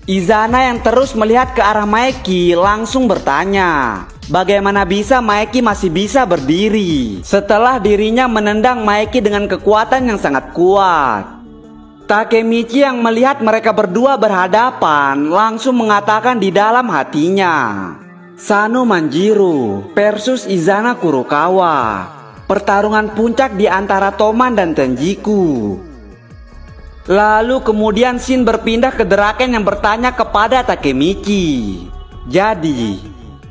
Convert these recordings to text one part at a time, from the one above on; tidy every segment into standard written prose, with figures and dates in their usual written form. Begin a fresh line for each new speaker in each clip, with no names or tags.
Izana yang terus melihat ke arah Maeki langsung bertanya, bagaimana bisa Maeki masih bisa berdiri setelah dirinya menendang Maeki dengan kekuatan yang sangat kuat. Takemichi yang melihat mereka berdua berhadapan langsung mengatakan di dalam hatinya, Sano Manjiro versus Izana Kurokawa, pertarungan puncak di antara Toman dan Tenjiku. Lalu kemudian Shin berpindah ke Draken yang bertanya kepada Takemichi, jadi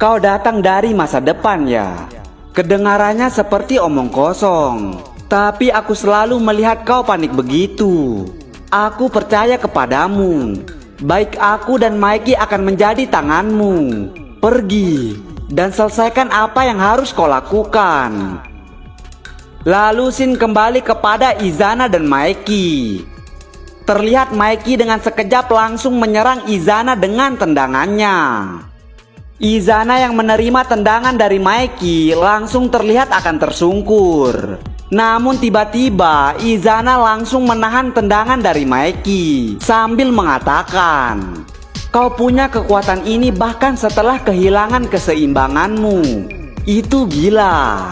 kau datang dari masa depan ya? Kedengarannya seperti omong kosong, tapi aku selalu melihat kau panik begitu. Aku percaya kepadamu. Baik aku dan Maeki akan menjadi tanganmu. Pergi dan selesaikan apa yang harus kau lakukan. Lalu Shin kembali kepada Izana dan Maeki. Terlihat Maeki dengan sekejap langsung menyerang Izana dengan tendangannya. Izana yang menerima tendangan dari Maeki langsung terlihat akan tersungkur. Namun tiba-tiba Izana langsung menahan tendangan dari Maeki sambil mengatakan, kau punya kekuatan ini bahkan setelah kehilangan keseimbanganmu. Itu gila.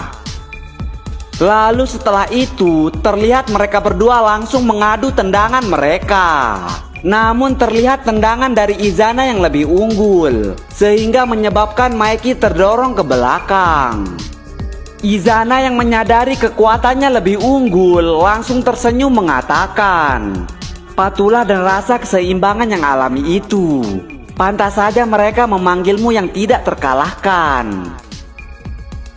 Lalu setelah itu terlihat mereka berdua langsung mengadu tendangan mereka. Namun terlihat tendangan dari Izana yang lebih unggul, sehingga menyebabkan Maeki terdorong ke belakang. Izana yang menyadari kekuatannya lebih unggul langsung tersenyum mengatakan, patulah dan rasa keseimbangan yang alami itu. Pantas saja mereka memanggilmu yang tidak terkalahkan.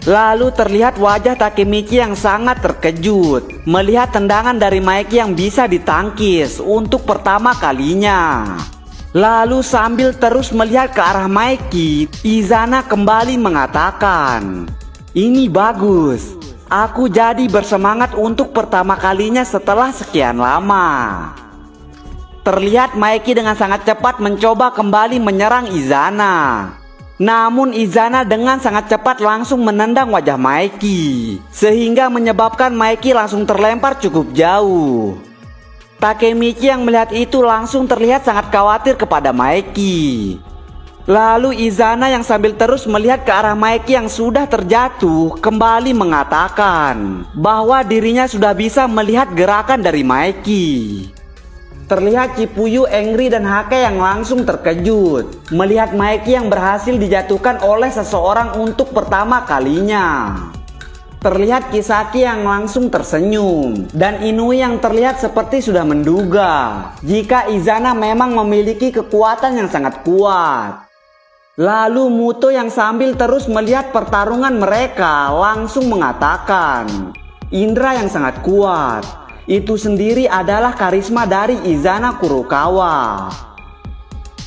Lalu terlihat wajah Takemichi yang sangat terkejut melihat tendangan dari Maeki yang bisa ditangkis untuk pertama kalinya. Lalu sambil terus melihat ke arah Maeki, Izana kembali mengatakan, ini bagus. Aku jadi bersemangat untuk pertama kalinya setelah sekian lama. Terlihat Maeki dengan sangat cepat mencoba kembali menyerang Izana. Namun Izana dengan sangat cepat langsung menendang wajah Maeki, sehingga menyebabkan Maeki langsung terlempar cukup jauh. Takemichi yang melihat itu langsung terlihat sangat khawatir kepada Maeki. Lalu Izana yang sambil terus melihat ke arah Maeki yang sudah terjatuh kembali mengatakan bahwa dirinya sudah bisa melihat gerakan dari Maeki. Terlihat Chipuyu, Engri, dan Hake yang langsung terkejut melihat Maeki yang berhasil dijatuhkan oleh seseorang untuk pertama kalinya. Terlihat Kisaki yang langsung tersenyum dan Inui yang terlihat seperti sudah menduga jika Izana memang memiliki kekuatan yang sangat kuat. Lalu Muto yang sambil terus melihat pertarungan mereka langsung mengatakan, indra yang sangat kuat. Itu sendiri adalah karisma dari Izana Kurokawa.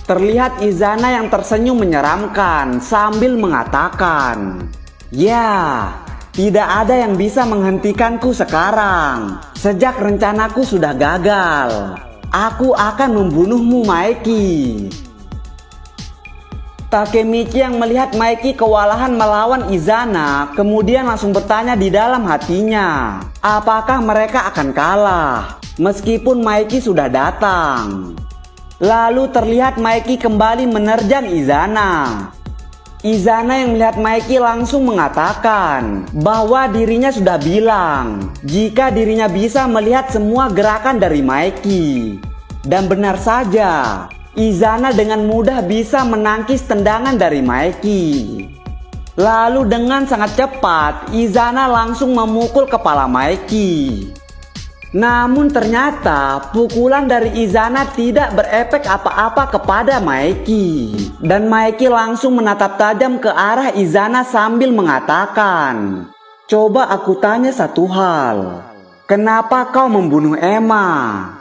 Terlihat Izana yang tersenyum menyeramkan sambil mengatakan, ya, tidak ada yang bisa menghentikanku sekarang. Sejak rencanaku sudah gagal, aku akan membunuhmu Maeki. Takemichi yang melihat Maeki kewalahan melawan Izana kemudian langsung bertanya di dalam hatinya, apakah mereka akan kalah meskipun Maeki sudah datang. Lalu terlihat Maeki kembali menerjang Izana. Izana yang melihat Maeki langsung mengatakan bahwa dirinya sudah bilang jika dirinya bisa melihat semua gerakan dari Maeki. Dan benar saja, Izana dengan mudah bisa menangkis tendangan dari Maeki. Lalu dengan sangat cepat Izana langsung memukul kepala Maeki. Namun ternyata pukulan dari Izana tidak berefek apa-apa kepada Maeki. Dan Maeki langsung menatap tajam ke arah Izana sambil mengatakan, coba aku tanya satu hal. Kenapa kau membunuh Emma?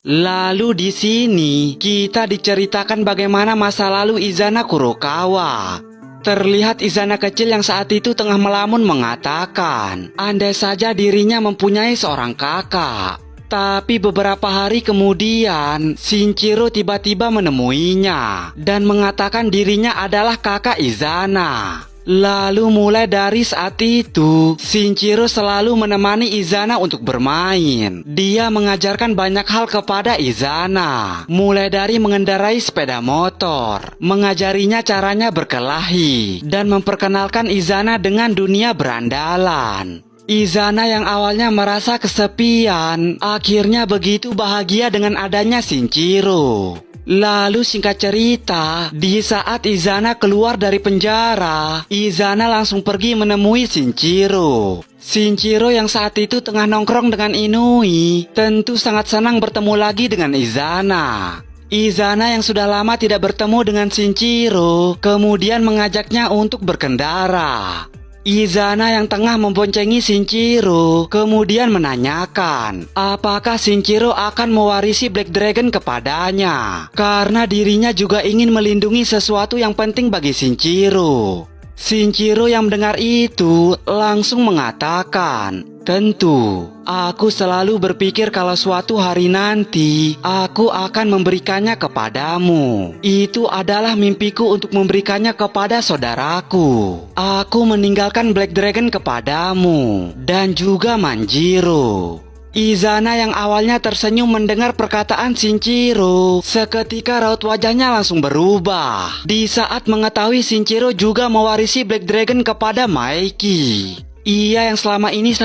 Lalu di sini kita diceritakan bagaimana masa lalu Izana Kurokawa. Terlihat Izana kecil yang saat itu tengah melamun mengatakan, andai saja dirinya mempunyai seorang kakak. Tapi beberapa hari kemudian Shinjiro tiba-tiba menemuinya dan mengatakan dirinya adalah kakak Izana. Lalu mulai dari saat itu, Shinjiro selalu menemani Izana untuk bermain. Dia mengajarkan banyak hal kepada Izana, mulai dari mengendarai sepeda motor, mengajarinya caranya berkelahi, dan memperkenalkan Izana dengan dunia berandalan. Izana yang awalnya merasa kesepian, akhirnya begitu bahagia dengan adanya Shinjiro. Lalu singkat cerita, di saat Izana keluar dari penjara, Izana langsung pergi menemui Shinjiro. Shinjiro yang saat itu tengah nongkrong dengan Inui, tentu sangat senang bertemu lagi dengan Izana. Izana yang sudah lama tidak bertemu dengan Shinjiro, kemudian mengajaknya untuk berkendara. Izana yang tengah memboncengi Shinjiro kemudian menanyakan apakah Shinjiro akan mewarisi Black Dragon kepadanya, karena dirinya juga ingin melindungi sesuatu yang penting bagi Shinjiro. Shinjiro yang mendengar itu langsung mengatakan, "Tentu, aku selalu berpikir kalau suatu hari nanti aku akan memberikannya kepadamu. Itu adalah mimpiku untuk memberikannya kepada saudaraku. Aku meninggalkan Black Dragon kepadamu dan juga Manjiro." Izana yang awalnya tersenyum mendengar perkataan Shinjiro, seketika raut wajahnya langsung berubah di saat mengetahui Shinjiro juga mewarisi Black Dragon kepada Maeki. Ia yang selama ini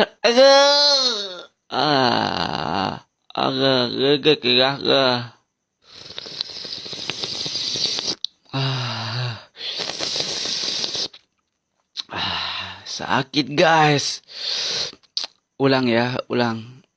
sakit guys. Ulang.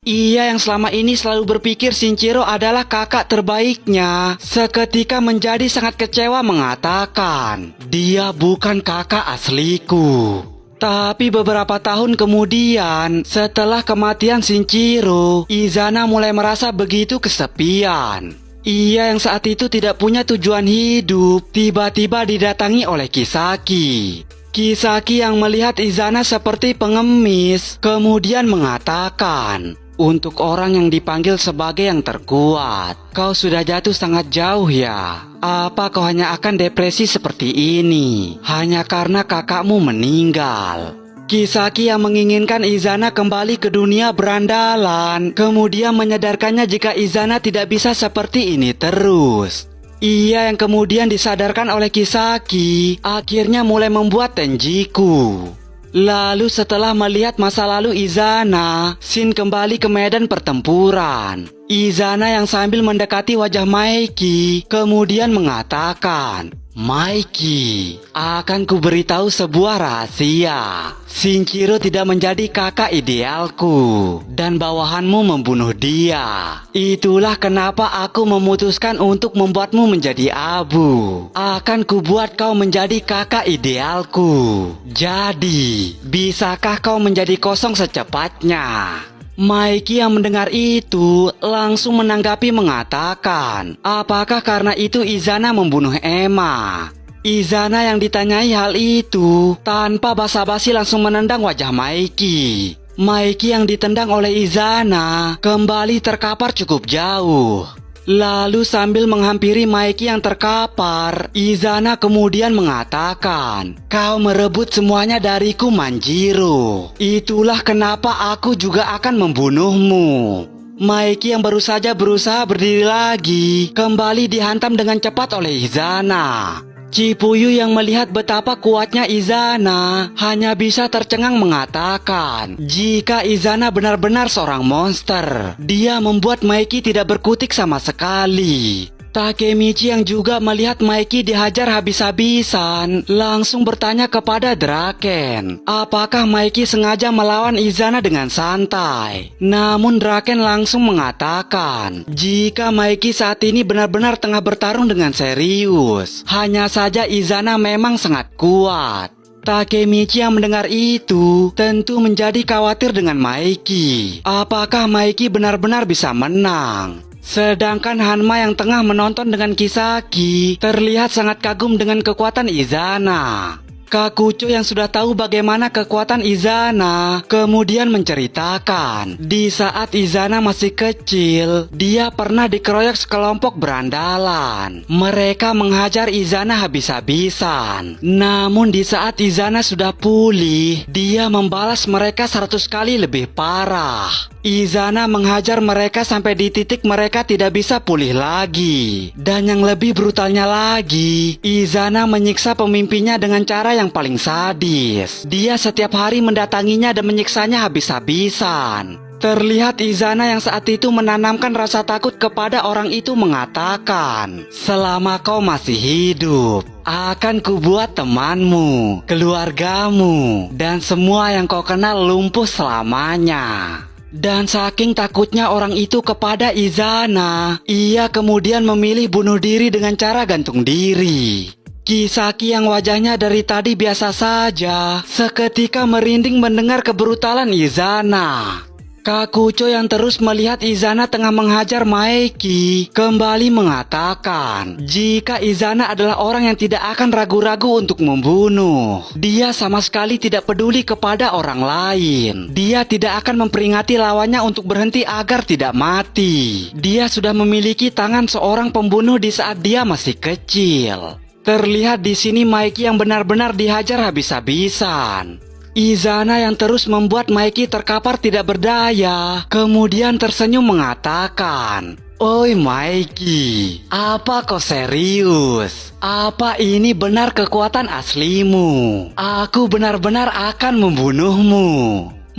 Ia yang selama ini selalu berpikir Shinjiro adalah kakak terbaiknya, seketika menjadi sangat kecewa mengatakan, "Dia bukan kakak asliku." Tapi beberapa tahun kemudian, setelah kematian Shinjiro, Izana mulai merasa begitu kesepian. Ia yang saat itu tidak punya tujuan hidup, tiba-tiba didatangi oleh Kisaki. Kisaki yang melihat Izana seperti pengemis, kemudian mengatakan, "Untuk orang yang dipanggil sebagai yang terkuat, kau sudah jatuh sangat jauh ya. Apa kau hanya akan depresi seperti ini, hanya karena kakakmu meninggal?" Kisaki yang menginginkan Izana kembali ke dunia berandalan, kemudian menyadarkannya jika Izana tidak bisa seperti ini terus. Ia yang kemudian disadarkan oleh Kisaki, akhirnya mulai membuat Tenjiku. Lalu setelah melihat masa lalu Izana, Shin kembali ke medan pertempuran. Izana yang sambil mendekati wajah Maeki, kemudian mengatakan, "Maeki, akan kuberitahu sebuah rahasia. Shinjiro tidak menjadi kakak idealku, dan bawahanmu membunuh dia. Itulah kenapa aku memutuskan untuk membuatmu menjadi abu. Akan kubuat kau menjadi kakak idealku. Jadi, bisakah kau menjadi kosong secepatnya?" Maeki yang mendengar itu langsung menanggapi mengatakan, apakah karena itu Izana membunuh Emma? Izana yang ditanyai hal itu tanpa basa-basi langsung menendang wajah Maeki. Maeki yang ditendang oleh Izana kembali terkapar cukup jauh. Lalu sambil menghampiri Maeki yang terkapar, Izana kemudian mengatakan, "Kau merebut semuanya dariku, Manjiro. Itulah kenapa aku juga akan membunuhmu." Maeki yang baru saja berusaha berdiri lagi, kembali dihantam dengan cepat oleh Izana. Cipuyu yang melihat betapa kuatnya Izana hanya bisa tercengang mengatakan, jika Izana benar-benar seorang monster, dia membuat Maeki tidak berkutik sama sekali. Takemichi yang juga melihat Maeki dihajar habis-habisan langsung bertanya kepada Draken, apakah Maeki sengaja melawan Izana dengan santai. Namun Draken langsung mengatakan, jika Maeki saat ini benar-benar tengah bertarung dengan serius, hanya saja Izana memang sangat kuat. Takemichi yang mendengar itu tentu menjadi khawatir dengan Maeki. Apakah Maeki benar-benar bisa menang? Sedangkan Hanma yang tengah menonton dengan Kisaki terlihat sangat kagum dengan kekuatan Izana. Kak Kuco yang sudah tahu bagaimana kekuatan Izana kemudian menceritakan, di saat Izana masih kecil, dia pernah dikeroyok sekelompok berandalan. Mereka menghajar Izana habis-habisan. Namun di saat Izana sudah pulih, dia membalas mereka 100 kali lebih parah. Izana menghajar mereka sampai di titik mereka tidak bisa pulih lagi. Dan yang lebih brutalnya lagi, Izana menyiksa pemimpinnya dengan cara yang paling sadis. Dia setiap hari mendatanginya dan menyiksanya habis-habisan. Terlihat Izana yang saat itu menanamkan rasa takut kepada orang itu mengatakan, "Selama kau masih hidup, akan kubuat temanmu, keluargamu, dan semua yang kau kenal lumpuh selamanya." Dan saking takutnya orang itu kepada Izana, ia kemudian memilih bunuh diri dengan cara gantung diri. Kisaki yang wajahnya dari tadi biasa saja, seketika merinding mendengar kebrutalan Izana. Kak Kuco yang terus melihat Izana tengah menghajar Maeki kembali mengatakan, jika Izana adalah orang yang tidak akan ragu-ragu untuk membunuh. Dia sama sekali tidak peduli kepada orang lain. Dia tidak akan memperingati lawannya untuk berhenti agar tidak mati. Dia sudah memiliki tangan seorang pembunuh di saat dia masih kecil. Terlihat di sini Maeki yang benar-benar dihajar habis-habisan. Izana yang terus membuat Maeki terkapar tidak berdaya, kemudian tersenyum mengatakan, "Oi Maeki, apa kau serius? Apa ini benar kekuatan aslimu? Aku benar-benar akan membunuhmu."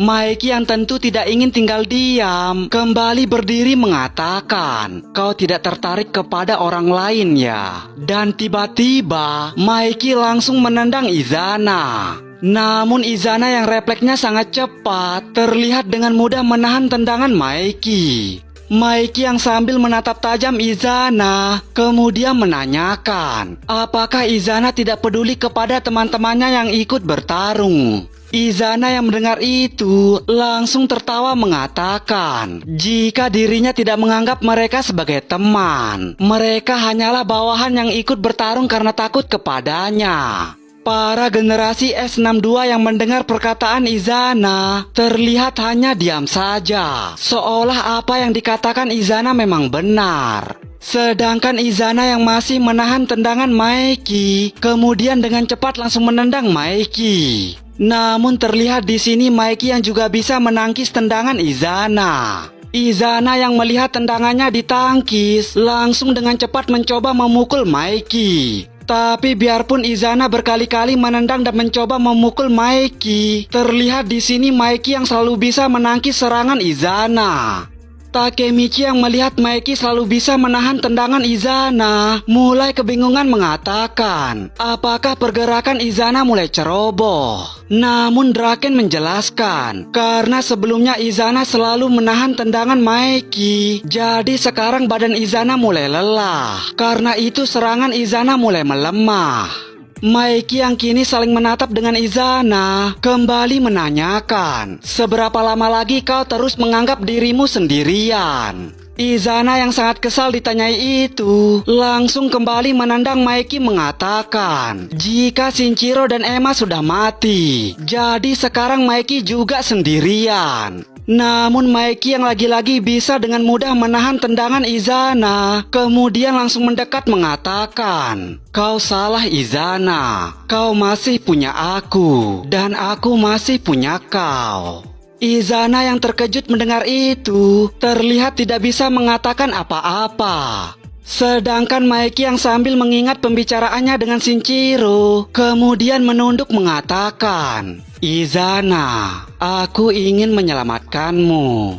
Maeki yang tentu tidak ingin tinggal diam, kembali berdiri mengatakan, "Kau tidak tertarik kepada orang lain ya?" Dan tiba-tiba Maeki langsung menendang Izana. Namun Izana yang refleksnya sangat cepat terlihat dengan mudah menahan tendangan Maeki. Maeki yang sambil menatap tajam Izana kemudian menanyakan, apakah Izana tidak peduli kepada teman-temannya yang ikut bertarung. Izana yang mendengar itu langsung tertawa mengatakan, jika dirinya tidak menganggap mereka sebagai teman, mereka hanyalah bawahan yang ikut bertarung karena takut kepadanya. Para generasi S62 yang mendengar perkataan Izana terlihat hanya diam saja, seolah apa yang dikatakan Izana memang benar. Sedangkan Izana yang masih menahan tendangan Maeki kemudian dengan cepat langsung menendang Maeki. Namun terlihat di sini Maeki yang juga bisa menangkis tendangan Izana. Izana yang melihat tendangannya ditangkis langsung dengan cepat mencoba memukul Maeki. Tapi biarpun Izana berkali-kali menendang dan mencoba memukul Maeki, terlihat di sini Maeki yang selalu bisa menangkis serangan Izana. Takemichi yang melihat Maeki selalu bisa menahan tendangan Izana mulai kebingungan mengatakan, apakah pergerakan Izana mulai ceroboh? Namun Draken menjelaskan, karena sebelumnya Izana selalu menahan tendangan Maeki, jadi sekarang badan Izana mulai lelah. Karena itu serangan Izana mulai melemah. Maeki yang kini saling menatap dengan Izana kembali menanyakan, seberapa lama lagi kau terus menganggap dirimu sendirian? Izana yang sangat kesal ditanyai itu langsung kembali menendang Maeki mengatakan, jika Shinjiro dan Emma sudah mati, jadi sekarang Maeki juga sendirian. Namun Maeki yang lagi-lagi bisa dengan mudah menahan tendangan Izana kemudian langsung mendekat mengatakan, kau salah Izana, kau masih punya aku dan aku masih punya kau. Izana yang terkejut mendengar itu terlihat tidak bisa mengatakan apa-apa. Sedangkan Maeki yang sambil mengingat pembicaraannya dengan Shinjiro kemudian menunduk mengatakan, Izana, aku ingin menyelamatkanmu.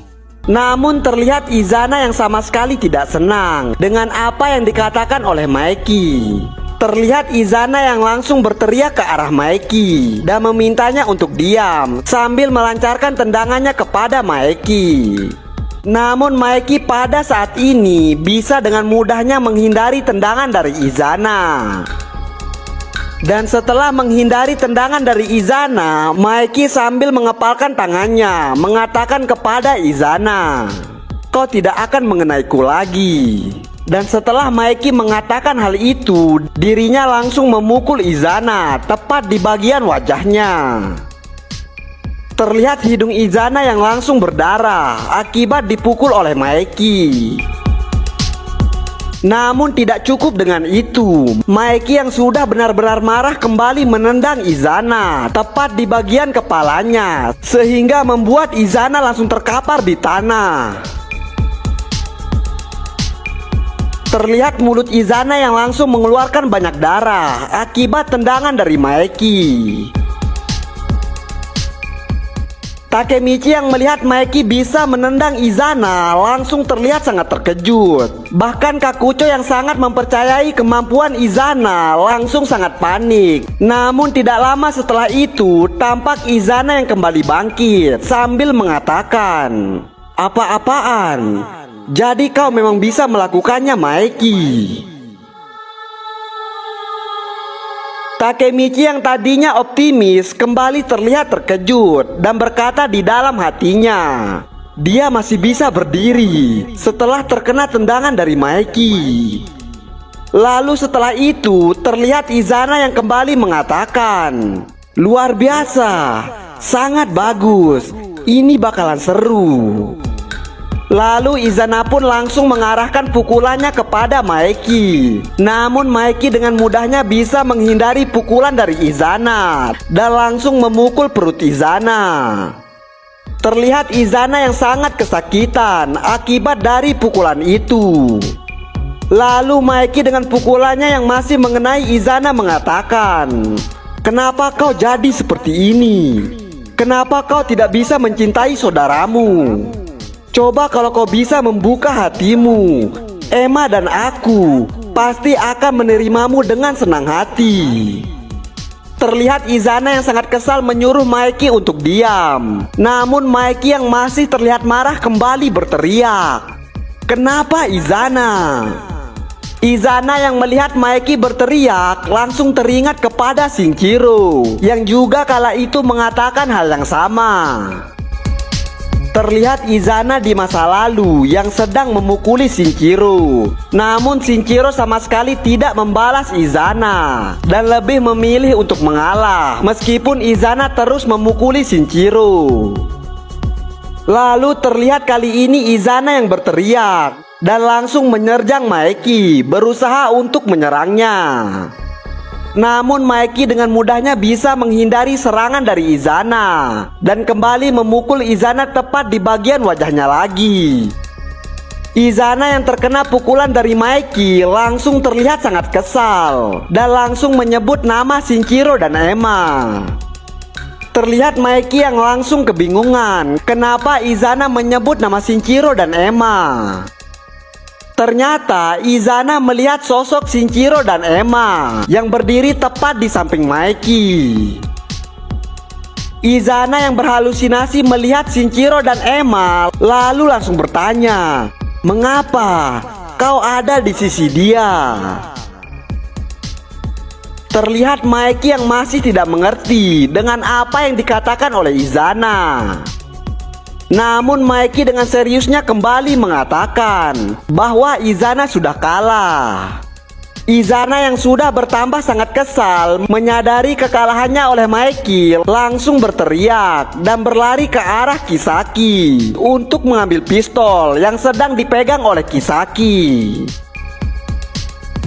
Namun terlihat Izana yang sama sekali tidak senang dengan apa yang dikatakan oleh Maeki. Terlihat Izana yang langsung berteriak ke arah Maeki dan memintanya untuk diam sambil melancarkan tendangannya kepada Maeki. Namun Maeki pada saat ini bisa dengan mudahnya menghindari tendangan dari Izana. Dan setelah menghindari tendangan dari Izana, Maeki sambil mengepalkan tangannya mengatakan kepada Izana, kau tidak akan mengenaiku lagi. Dan setelah Maeki mengatakan hal itu, dirinya langsung memukul Izana tepat di bagian wajahnya. Terlihat hidung Izana yang langsung berdarah akibat dipukul oleh Maeki. Namun tidak cukup dengan itu, Maeki yang sudah benar-benar marah kembali menendang Izana tepat di bagian kepalanya, sehingga membuat Izana langsung terkapar di tanah. Terlihat mulut Izana yang langsung mengeluarkan banyak darah akibat tendangan dari Maeki. Takemichi yang melihat Maeki bisa menendang Izana langsung terlihat sangat terkejut. Bahkan Kakucho yang sangat mempercayai kemampuan Izana langsung sangat panik. Namun tidak lama setelah itu, tampak Izana yang kembali bangkit sambil mengatakan, "Apa-apaan? Jadi kau memang bisa melakukannya, Maeki." Takemichi yang tadinya optimis kembali terlihat terkejut dan berkata di dalam hatinya, dia masih bisa berdiri setelah terkena tendangan dari Maeki. Lalu setelah itu terlihat Izana yang kembali mengatakan, "Luar biasa, sangat bagus, ini bakalan seru." Lalu Izana pun langsung mengarahkan pukulannya kepada Maeki. Namun Maeki dengan mudahnya bisa menghindari pukulan dari Izana dan langsung memukul perut Izana. Terlihat Izana yang sangat kesakitan akibat dari pukulan itu. Lalu Maeki dengan pukulannya yang masih mengenai Izana mengatakan, "Kenapa kau jadi seperti ini? Kenapa kau tidak bisa mencintai saudaramu? Coba kalau kau bisa membuka hatimu, Emma dan aku pasti akan menerimamu dengan senang hati." Terlihat Izana yang sangat kesal menyuruh Maeki untuk diam. Namun Maeki yang masih terlihat marah kembali berteriak, "Kenapa Izana?" Izana yang melihat Maeki berteriak langsung teringat kepada Shinjiro yang juga kala itu mengatakan hal yang sama. Terlihat Izana di masa lalu yang sedang memukuli Shinjiro. Namun Shinjiro sama sekali tidak membalas Izana dan lebih memilih untuk mengalah meskipun Izana terus memukuli Shinjiro. Lalu terlihat kali ini Izana yang berteriak dan langsung menyerang Maeki, berusaha untuk menyerangnya. Namun Maeki dengan mudahnya bisa menghindari serangan dari Izana dan kembali memukul Izana tepat di bagian wajahnya lagi. Izana yang terkena pukulan dari Maeki langsung terlihat sangat kesal dan langsung menyebut nama Shinjiro dan Emma. Terlihat Maeki yang langsung kebingungan kenapa Izana menyebut nama Shinjiro dan Emma. Ternyata Izana melihat sosok Shinjiro dan Emma yang berdiri tepat di samping Maeki. Izana yang berhalusinasi melihat Shinjiro dan Emma lalu langsung bertanya, "Mengapa kau ada di sisi dia?" Terlihat Maeki yang masih tidak mengerti dengan apa yang dikatakan oleh Izana. Namun Maeki dengan seriusnya kembali mengatakan bahwa Izana sudah kalah. Izana yang sudah bertambah sangat kesal menyadari kekalahannya oleh Maeki langsung berteriak dan berlari ke arah Kisaki untuk mengambil pistol yang sedang dipegang oleh Kisaki.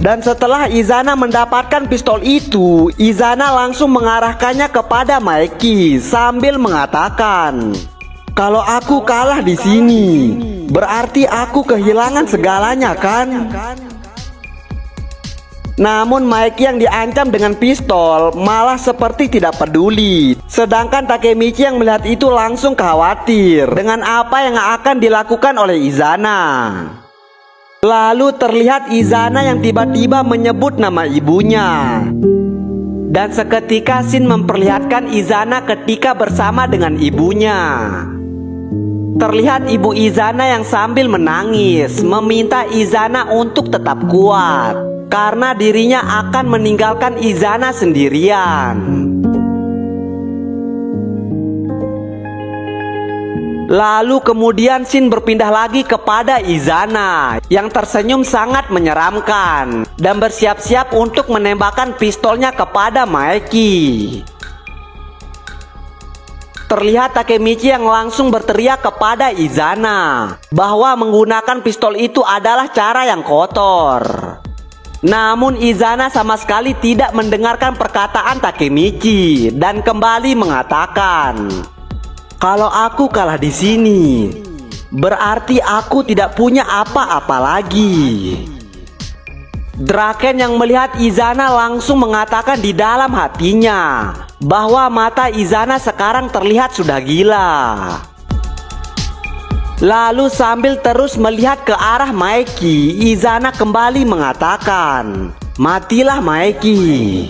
Dan setelah Izana mendapatkan pistol itu, Izana langsung mengarahkannya kepada Maeki sambil mengatakan, "Kalau aku kalah di sini, berarti aku kehilangan segalanya, kan?" Namun Maeki yang diancam dengan pistol malah seperti tidak peduli. Sedangkan Takemichi yang melihat itu langsung khawatir dengan apa yang akan dilakukan oleh Izana. Lalu terlihat Izana yang tiba-tiba menyebut nama ibunya. Dan seketika Shin memperlihatkan Izana ketika bersama dengan ibunya. Terlihat ibu Izana yang sambil menangis meminta Izana untuk tetap kuat karena dirinya akan meninggalkan Izana sendirian. Lalu kemudian scene berpindah lagi kepada Izana yang tersenyum sangat menyeramkan dan bersiap-siap untuk menembakkan pistolnya kepada Maeki. Terlihat Takemichi yang langsung berteriak kepada Izana bahwa menggunakan pistol itu adalah cara yang kotor. Namun Izana sama sekali tidak mendengarkan perkataan Takemichi dan kembali mengatakan, "Kalau aku kalah di sini, berarti aku tidak punya apa-apa lagi." Draken yang melihat Izana langsung mengatakan di dalam hatinya bahwa mata Izana sekarang terlihat sudah gila. Lalu sambil terus melihat ke arah Maeki, Izana kembali mengatakan, "Matilah Maeki."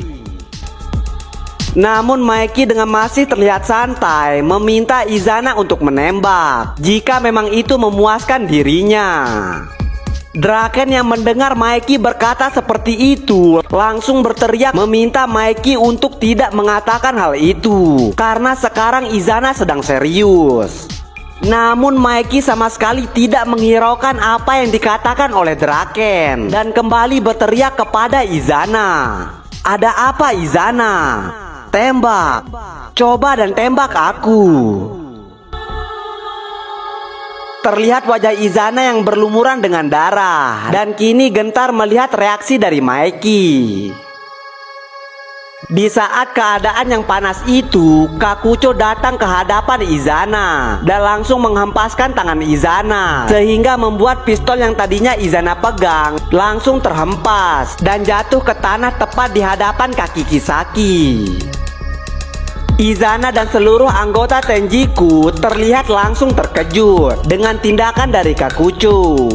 Namun Maeki dengan masih terlihat santai meminta Izana untuk menembak jika memang itu memuaskan dirinya. Draken yang mendengar Maeki berkata seperti itu langsung berteriak meminta Maeki untuk tidak mengatakan hal itu karena sekarang Izana sedang serius. Namun Maeki sama sekali tidak menghiraukan apa yang dikatakan oleh Draken dan kembali berteriak kepada Izana, "Ada apa Izana? Tembak, coba dan tembak aku." Terlihat wajah Izana yang berlumuran dengan darah dan kini gentar melihat reaksi dari Maeki. Di saat keadaan yang panas itu, Kakucho datang ke hadapan Izana dan langsung menghempaskan tangan Izana sehingga membuat pistol yang tadinya Izana pegang langsung terhempas dan jatuh ke tanah tepat di hadapan kaki Kisaki. Izana dan seluruh anggota Tenjiku terlihat langsung terkejut dengan tindakan dari Kakucho.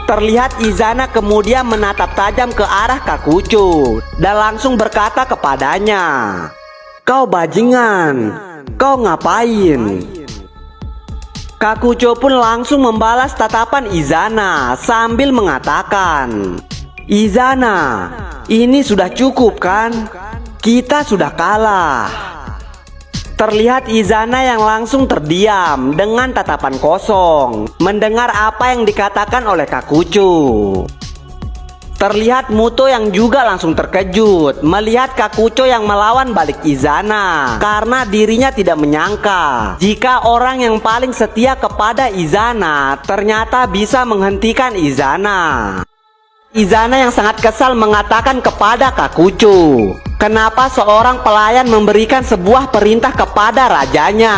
Terlihat Izana kemudian menatap tajam ke arah Kakucho dan langsung berkata kepadanya, "Kau bajingan, kau ngapain?" Kakucho pun langsung membalas tatapan Izana sambil mengatakan, "Izana, ini sudah cukup kan? Kita sudah kalah." Terlihat Izana yang langsung terdiam dengan tatapan kosong mendengar apa yang dikatakan oleh Kakucho. Terlihat Muto yang juga langsung terkejut melihat Kakucho yang melawan balik Izana karena dirinya tidak menyangka jika orang yang paling setia kepada Izana ternyata bisa menghentikan Izana. Izana yang sangat kesal mengatakan kepada Kakucho, "Kenapa seorang pelayan memberikan sebuah perintah kepada rajanya?"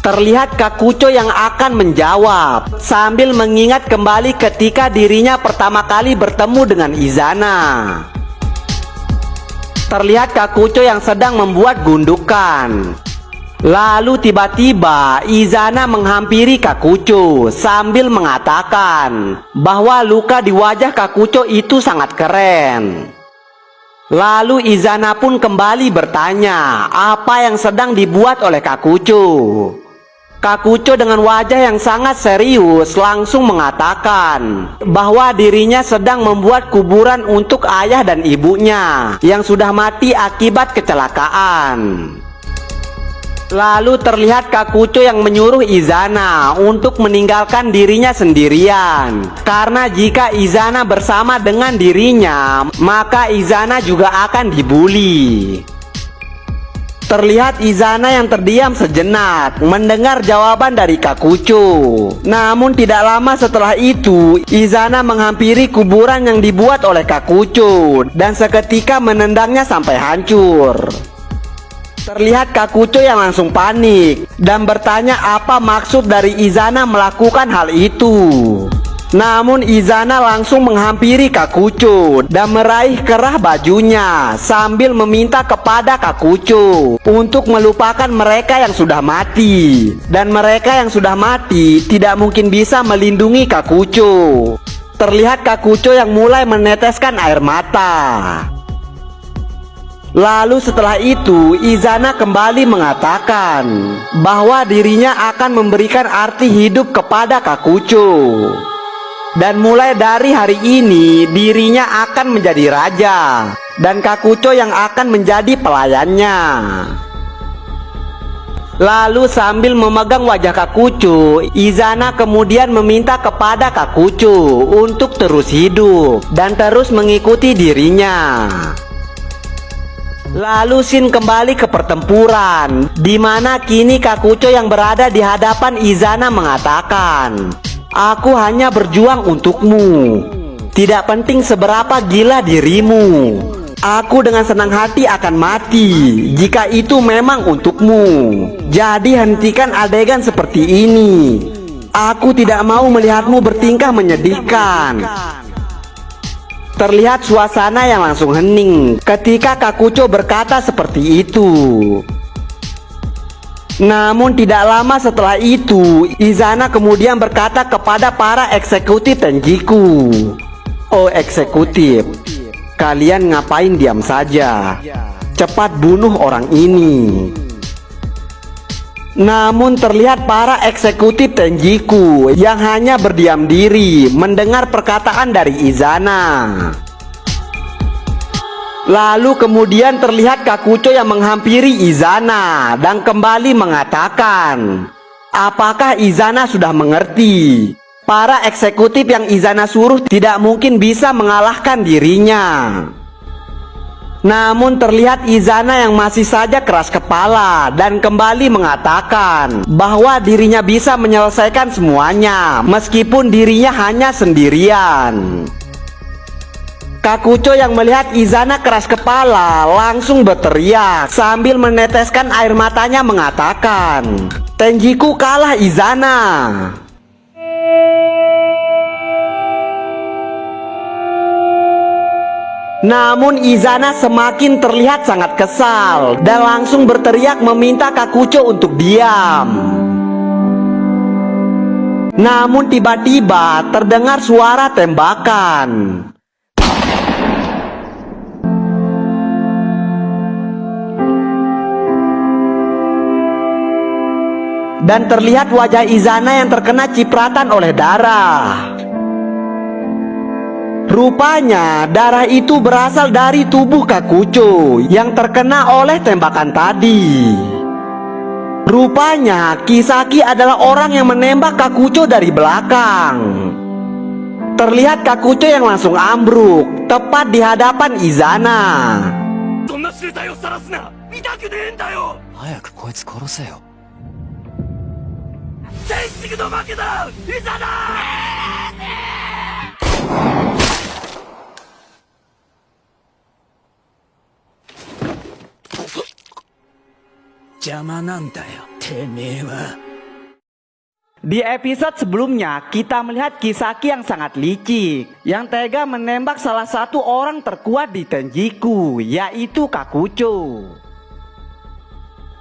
Terlihat Kakucho yang akan menjawab sambil mengingat kembali ketika dirinya pertama kali bertemu dengan Izana. Terlihat Kakucho yang sedang membuat gundukan. Lalu tiba-tiba Izana menghampiri Kakucho sambil mengatakan bahwa luka di wajah Kakucho itu sangat keren. Lalu Izana pun kembali bertanya apa yang sedang dibuat oleh Kakucho. Kakucho dengan wajah yang sangat serius langsung mengatakan bahwa dirinya sedang membuat kuburan untuk ayah dan ibunya yang sudah mati akibat kecelakaan. Lalu terlihat Kakucho yang menyuruh Izana untuk meninggalkan dirinya sendirian karena jika Izana bersama dengan dirinya maka Izana juga akan dibully. Terlihat Izana yang terdiam sejenak mendengar jawaban dari Kakucho. Namun tidak lama setelah itu Izana menghampiri kuburan yang dibuat oleh Kakucho dan seketika menendangnya sampai hancur. Terlihat Kakucho yang langsung panik dan bertanya apa maksud dari Izana melakukan hal itu. Namun Izana langsung menghampiri Kakucho dan meraih kerah bajunya sambil meminta kepada Kakucho untuk melupakan mereka yang sudah mati. Dan mereka yang sudah mati tidak mungkin bisa melindungi Kakucho. Terlihat Kakucho yang mulai meneteskan air mata. Lalu setelah itu Izana kembali mengatakan bahwa dirinya akan memberikan arti hidup kepada Kakucho. Dan mulai dari hari ini dirinya akan menjadi raja dan Kakucho yang akan menjadi pelayannya. Lalu sambil memegang wajah Kakuco, Izana kemudian meminta kepada Kakuco untuk terus hidup dan terus mengikuti dirinya. Lalu Shin kembali ke pertempuran, di mana kini Kakuco yang berada di hadapan Izana mengatakan, "Aku hanya berjuang untukmu. Tidak penting seberapa gila dirimu. Aku dengan senang hati akan mati jika itu memang untukmu. Jadi hentikan adegan seperti ini. Aku tidak mau melihatmu bertingkah menyedihkan." Terlihat suasana yang langsung hening ketika Kakuco berkata seperti itu. Namun tidak lama setelah itu, Izana kemudian berkata kepada para eksekutif Tenjiku, "Oh eksekutif, kalian ngapain diam saja? Cepat bunuh orang ini." Namun terlihat para eksekutif Tenjiku yang hanya berdiam diri mendengar perkataan dari Izana. Lalu kemudian terlihat Kakuco yang menghampiri Izana dan kembali mengatakan, "Apakah Izana sudah mengerti? Para eksekutif yang Izana suruh tidak mungkin bisa mengalahkan dirinya." Namun terlihat Izana yang masih saja keras kepala dan kembali mengatakan bahwa dirinya bisa menyelesaikan semuanya meskipun dirinya hanya sendirian. Kakuco yang melihat Izana keras kepala langsung berteriak sambil meneteskan air matanya mengatakan, "Tenjiku kalah Izana." Namun Izana semakin terlihat sangat kesal dan langsung berteriak meminta Kakuco untuk diam. Namun tiba-tiba terdengar suara tembakan. Dan terlihat wajah Izana yang terkena cipratan oleh darah. Rupanya darah itu berasal dari tubuh Kakuco yang terkena oleh tembakan tadi. Rupanya Kisaki adalah orang yang menembak Kakuco dari belakang. Terlihat Kakuco yang langsung ambruk tepat di hadapan Izana. Di episode sebelumnya, kita melihat Kisaki yang sangat licik, yang tega menembak salah satu orang terkuat di Tenjiku, yaitu Kakuco.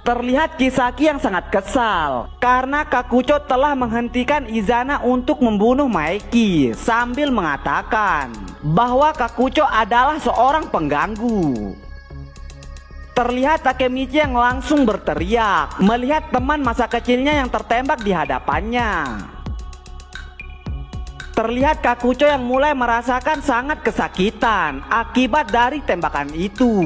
Terlihat Kisaki yang sangat kesal karena Kakuco telah menghentikan Izana untuk membunuh Maeki sambil mengatakan bahwa Kakuco adalah seorang pengganggu. Terlihat Takemichi yang langsung berteriak melihat teman masa kecilnya yang tertembak di hadapannya. Terlihat Kakuco yang mulai merasakan sangat kesakitan akibat dari tembakan itu.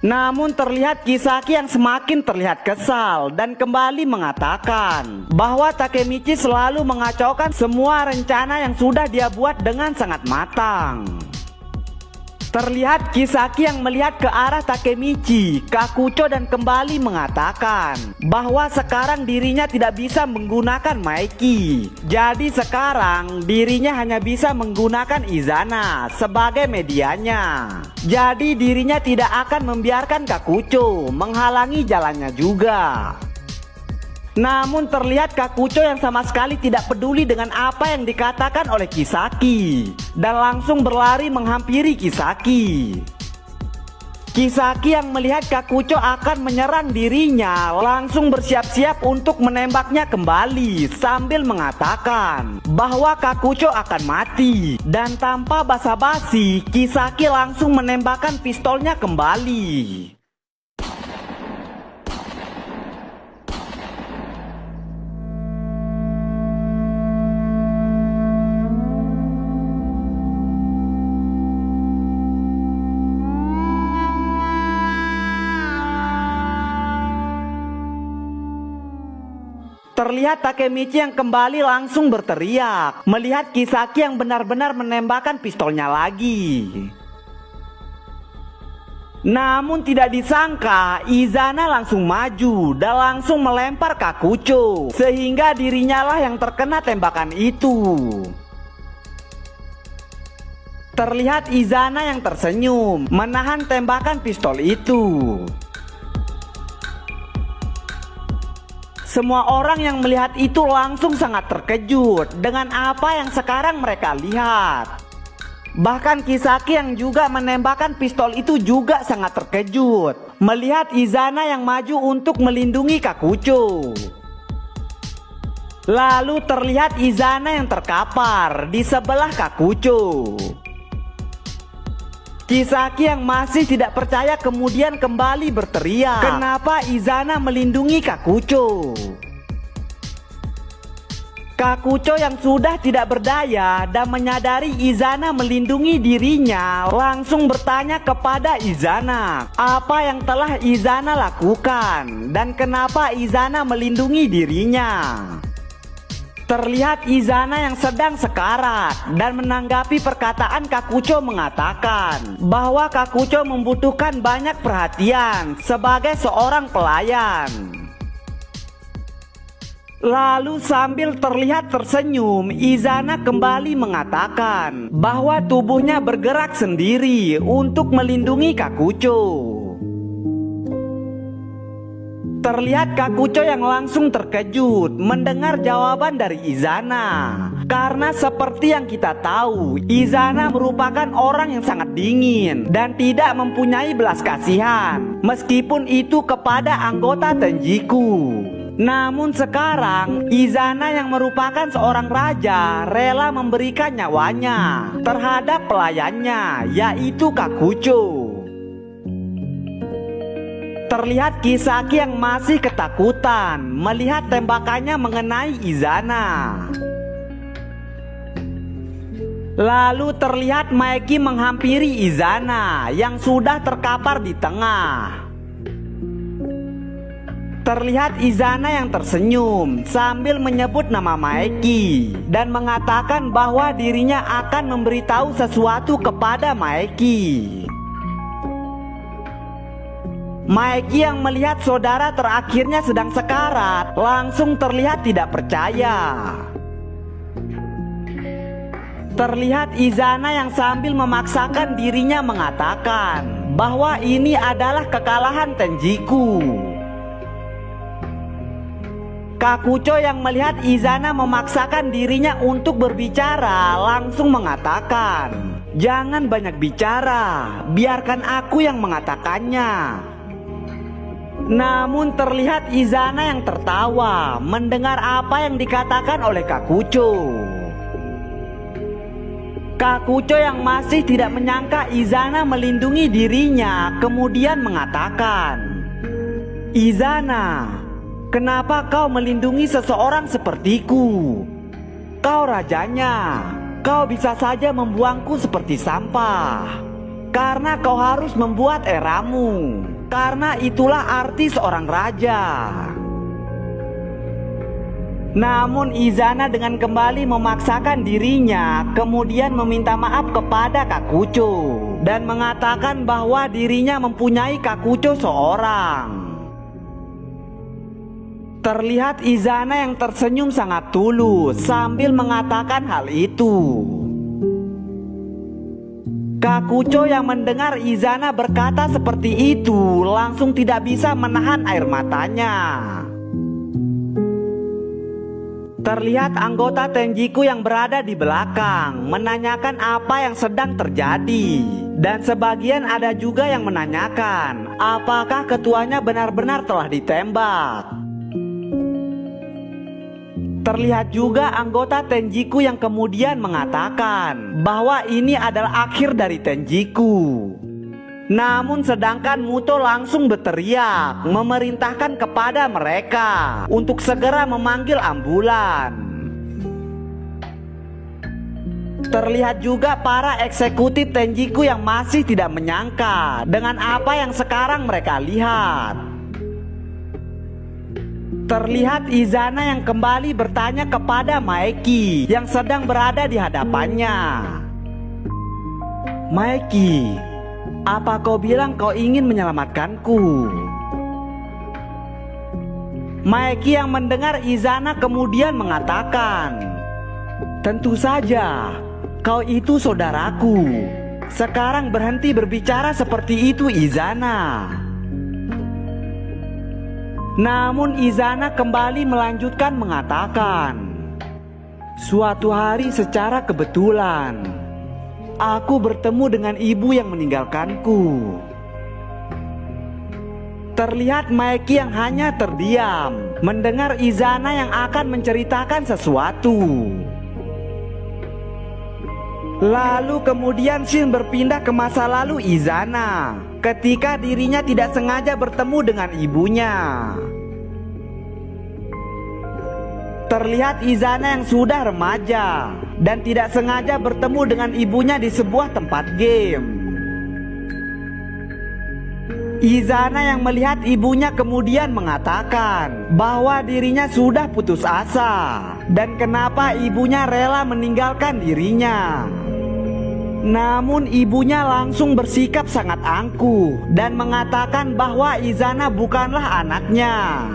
Namun terlihat Kisaki yang semakin terlihat kesal dan kembali mengatakan bahwa Takemichi selalu mengacaukan semua rencana yang sudah dia buat dengan sangat matang. Terlihat Kisaki yang melihat ke arah Takemichi, Kakuco dan kembali mengatakan bahwa sekarang dirinya tidak bisa menggunakan Maeki. Jadi sekarang dirinya hanya bisa menggunakan Izana sebagai medianya. Jadi dirinya tidak akan membiarkan Kakuco menghalangi jalannya juga. Namun terlihat Kakuco yang sama sekali tidak peduli dengan apa yang dikatakan oleh Kisaki dan langsung berlari menghampiri Kisaki. Kisaki yang melihat Kakuco akan menyerang dirinya langsung bersiap-siap untuk menembaknya kembali sambil mengatakan bahwa Kakuco akan mati. Dan tanpa basa-basi, Kisaki langsung menembakkan pistolnya kembali. terlihat Takemichi yang kembali langsung berteriak melihat Kisaki yang benar-benar menembakkan pistolnya lagi. Namun tidak disangka Izana langsung maju dan langsung melempar Kakucho, sehingga dirinya lah yang terkena tembakan itu. Terlihat Izana yang tersenyum menahan tembakan pistol itu. Semua orang yang melihat itu langsung sangat terkejut dengan apa yang sekarang mereka lihat. Bahkan Kisaki yang juga menembakkan pistol itu juga sangat terkejut melihat Izana yang maju untuk melindungi Kakucho. Lalu terlihat Izana yang terkapar di sebelah Kakucho. Kisaki yang masih tidak percaya kemudian kembali berteriak, "Kenapa Izana melindungi Kakucho?" Kakucho yang sudah tidak berdaya dan menyadari Izana melindungi dirinya langsung bertanya kepada Izana apa yang telah Izana lakukan dan kenapa Izana melindungi dirinya. Terlihat Izana yang sedang sekarat dan menanggapi perkataan Kakucho mengatakan bahwa Kakucho membutuhkan banyak perhatian sebagai seorang pelayan. Lalu sambil terlihat tersenyum, Izana kembali mengatakan bahwa tubuhnya bergerak sendiri untuk melindungi Kakucho. Terlihat Kakucho yang langsung terkejut mendengar jawaban dari Izana. Karena seperti yang kita tahu, Izana merupakan orang yang sangat dingin dan tidak mempunyai belas kasihan, meskipun itu kepada anggota Tenjiku. Namun sekarang Izana yang merupakan seorang raja rela memberikan nyawanya terhadap pelayannya, yaitu Kakucho. Terlihat Kisaki yang masih ketakutan melihat tembakannya mengenai Izana. Lalu terlihat Maeki menghampiri Izana yang sudah terkapar di tengah. Terlihat Izana yang tersenyum sambil menyebut nama Maeki dan mengatakan bahwa dirinya akan memberitahu sesuatu kepada Maeki. Maeki yang melihat saudara terakhirnya sedang sekarat langsung terlihat tidak percaya. Terlihat Izana yang sambil memaksakan dirinya mengatakan bahwa ini adalah kekalahan Tenjiku. Kakucho yang melihat Izana memaksakan dirinya untuk berbicara langsung mengatakan, "Jangan banyak bicara, biarkan aku yang mengatakannya." Namun terlihat Izana yang tertawa mendengar apa yang dikatakan oleh Kakucho. Kakucho yang masih tidak menyangka Izana melindungi dirinya kemudian mengatakan, "Izana, kenapa kau melindungi seseorang sepertiku? Kau rajanya, kau bisa saja membuangku seperti sampah. Karena kau harus membuat eramu. Karena itulah arti seorang raja." Namun Izana dengan kembali memaksakan dirinya kemudian meminta maaf kepada Kakucho dan mengatakan bahwa dirinya mempunyai Kakucho seorang. Terlihat Izana yang tersenyum sangat tulus sambil mengatakan hal itu. Kakucho yang mendengar Izana berkata seperti itu langsung tidak bisa menahan air matanya. Terlihat anggota Tenjiku yang berada di belakang menanyakan apa yang sedang terjadi. Dan sebagian ada juga yang menanyakan apakah ketuanya benar-benar telah ditembak. Terlihat juga anggota Tenjiku yang kemudian mengatakan bahwa ini adalah akhir dari Tenjiku. Namun sedangkan Muto langsung berteriak memerintahkan kepada mereka untuk segera memanggil ambulan. Terlihat juga para eksekutif Tenjiku yang masih tidak menyangka dengan apa yang sekarang mereka lihat. Terlihat Izana yang kembali bertanya kepada Maeki yang sedang berada di hadapannya. Maeki, apa kau bilang kau ingin menyelamatkanku? Maeki yang mendengar Izana kemudian mengatakan, tentu saja, kau itu saudaraku. Sekarang berhenti berbicara seperti itu, Izana. Namun Izana kembali melanjutkan mengatakan, suatu hari secara kebetulan, aku bertemu dengan ibu yang meninggalkanku. Terlihat Maeki yang hanya terdiam, mendengar Izana yang akan menceritakan sesuatu. Lalu kemudian Shin berpindah ke masa lalu Izana ketika dirinya tidak sengaja bertemu dengan ibunya. Terlihat Izana yang sudah remaja dan tidak sengaja bertemu dengan ibunya di sebuah tempat game. Izana yang melihat ibunya kemudian mengatakan bahwa dirinya sudah putus asa dan kenapa ibunya rela meninggalkan dirinya. Namun ibunya langsung bersikap sangat angkuh dan mengatakan bahwa Izana bukanlah anaknya.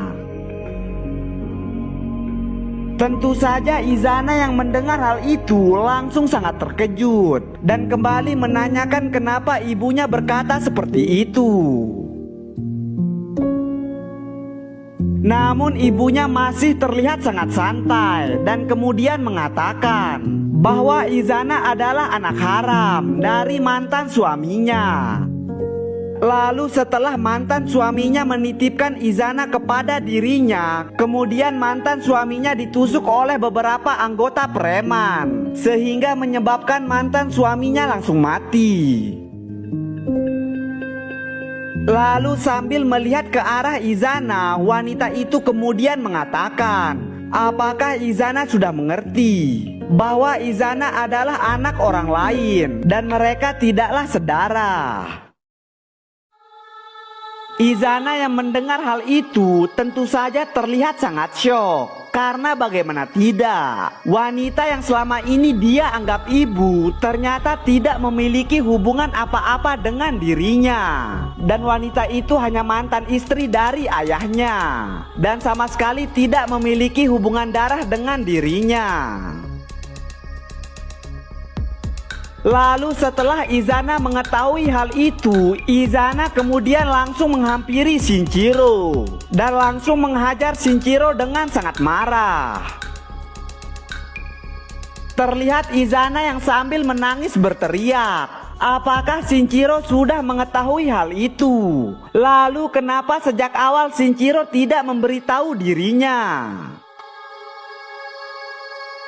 Tentu saja Izana yang mendengar hal itu langsung sangat terkejut dan kembali menanyakan kenapa ibunya berkata seperti itu. Namun ibunya masih terlihat sangat santai dan kemudian mengatakan bahwa Izana adalah anak haram dari mantan suaminya. Lalu setelah mantan suaminya menitipkan Izana kepada dirinya, kemudian mantan suaminya ditusuk oleh beberapa anggota preman, sehingga menyebabkan mantan suaminya langsung mati. Lalu sambil melihat ke arah Izana, wanita itu kemudian mengatakan, apakah Izana sudah mengerti bahwa Izana adalah anak orang lain dan mereka tidaklah sedarah? Izana yang mendengar hal itu tentu saja terlihat sangat syok. Karena bagaimana tidak, wanita yang selama ini dia anggap ibu ternyata tidak memiliki hubungan apa-apa dengan dirinya. Dan wanita itu hanya mantan istri dari ayahnya dan sama sekali tidak memiliki hubungan darah dengan dirinya. Lalu setelah Izana mengetahui hal itu, Izana kemudian langsung menghampiri Shinjiro dan langsung menghajar Shinjiro dengan sangat marah. Terlihat Izana yang sambil menangis berteriak, apakah Shinjiro sudah mengetahui hal itu? Lalu kenapa sejak awal Shinjiro tidak memberitahu dirinya?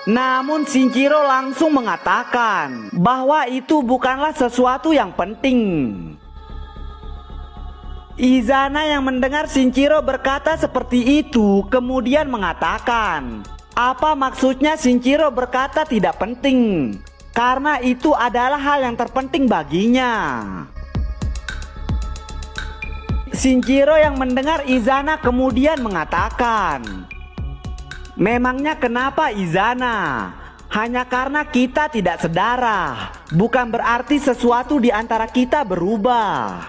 Namun Shinjiro langsung mengatakan bahwa itu bukanlah sesuatu yang penting. Izana yang mendengar Shinjiro berkata seperti itu kemudian mengatakan, apa maksudnya Shinjiro berkata tidak penting? Karena itu adalah hal yang terpenting baginya. Shinjiro yang mendengar Izana kemudian mengatakan, memangnya kenapa Izana? Hanya karena kita tidak sedarah, bukan berarti sesuatu di antara kita berubah.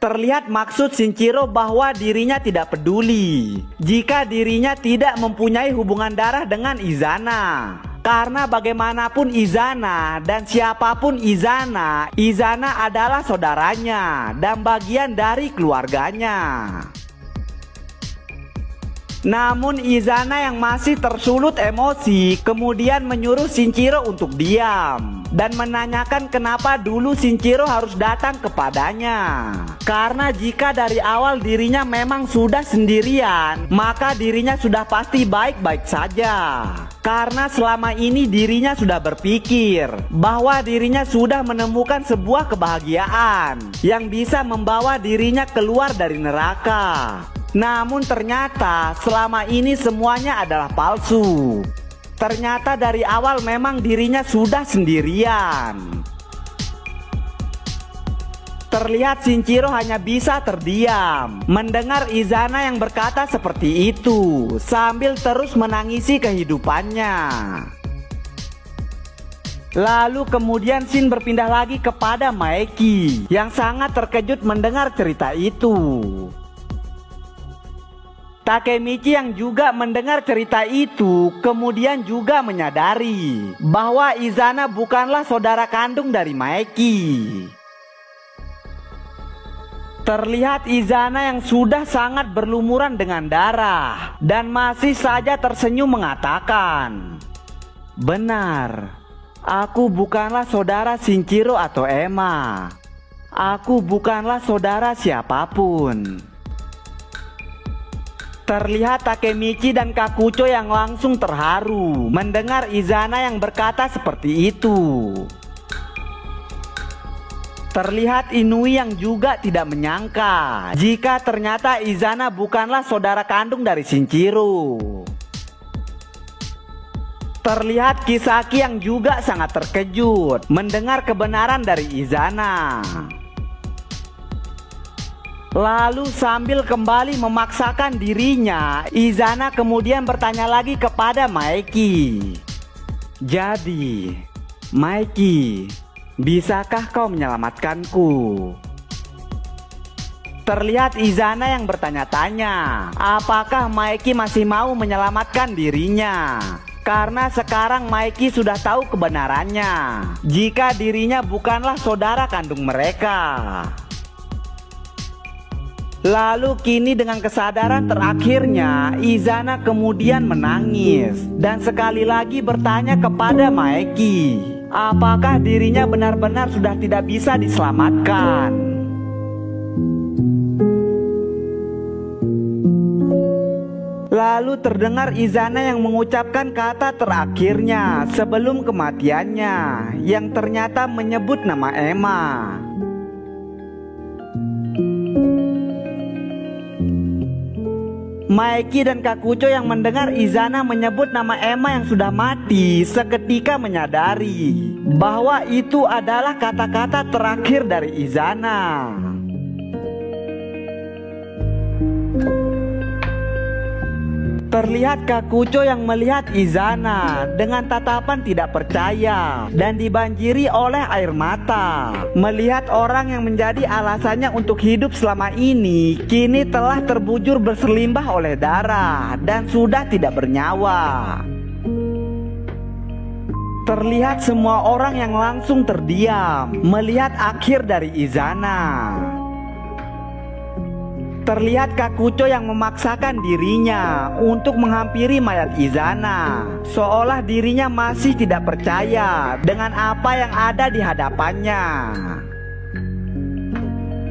Terlihat maksud Shinjiro bahwa dirinya tidak peduli jika dirinya tidak mempunyai hubungan darah dengan Izana. Karena bagaimanapun Izana dan siapapun Izana, Izana adalah saudaranya dan bagian dari keluarganya. Namun Izana yang masih tersulut emosi kemudian menyuruh Shinjiro untuk diam dan menanyakan kenapa dulu Shinjiro harus datang kepadanya. Karena jika dari awal dirinya memang sudah sendirian, maka dirinya sudah pasti baik-baik saja. Karena selama ini dirinya sudah berpikir bahwa dirinya sudah menemukan sebuah kebahagiaan yang bisa membawa dirinya keluar dari neraka. Namun ternyata selama ini semuanya adalah palsu. Ternyata dari awal memang dirinya sudah sendirian. Terlihat Shinjiro hanya bisa terdiam mendengar Izana yang berkata seperti itu sambil terus menangisi kehidupannya. Lalu kemudian Shin berpindah lagi kepada Maeki yang sangat terkejut mendengar cerita itu. Takemichi yang juga mendengar cerita itu kemudian juga menyadari bahwa Izana bukanlah saudara kandung dari Maeki. Terlihat Izana yang sudah sangat berlumuran dengan darah dan masih saja tersenyum mengatakan, "Benar, aku bukanlah saudara Shinjiro atau Emma. Aku bukanlah saudara siapapun." Terlihat Takemichi dan Kakucho yang langsung terharu mendengar Izana yang berkata seperti itu. Terlihat Inui yang juga tidak menyangka jika ternyata Izana bukanlah saudara kandung dari Shinjiro. Terlihat Kisaki yang juga sangat terkejut mendengar kebenaran dari Izana. Lalu sambil kembali memaksakan dirinya, Izana kemudian bertanya lagi kepada Maeki. "Jadi, Maeki, bisakah kau menyelamatkanku?" Terlihat Izana yang bertanya-tanya, apakah Maeki masih mau menyelamatkan dirinya? Karena sekarang Maeki sudah tahu kebenarannya, jika dirinya bukanlah saudara kandung mereka. Lalu kini dengan kesadaran terakhirnya, Izana kemudian menangis dan sekali lagi bertanya kepada Maeki, apakah dirinya benar-benar sudah tidak bisa diselamatkan. Lalu terdengar Izana yang mengucapkan kata terakhirnya sebelum kematiannya, yang ternyata menyebut nama Emma. Maeki dan Kakucho yang mendengar Izana menyebut nama Emma yang sudah mati seketika menyadari bahwa itu adalah kata-kata terakhir dari Izana. Terlihat Kakucho yang melihat Izana dengan tatapan tidak percaya dan dibanjiri oleh air mata, melihat orang yang menjadi alasannya untuk hidup selama ini kini telah terbujur berselimbah oleh darah dan sudah tidak bernyawa. Terlihat semua orang yang langsung terdiam melihat akhir dari Izana. Terlihat Kakucho yang memaksakan dirinya untuk menghampiri mayat Izana, seolah dirinya masih tidak percaya dengan apa yang ada di hadapannya.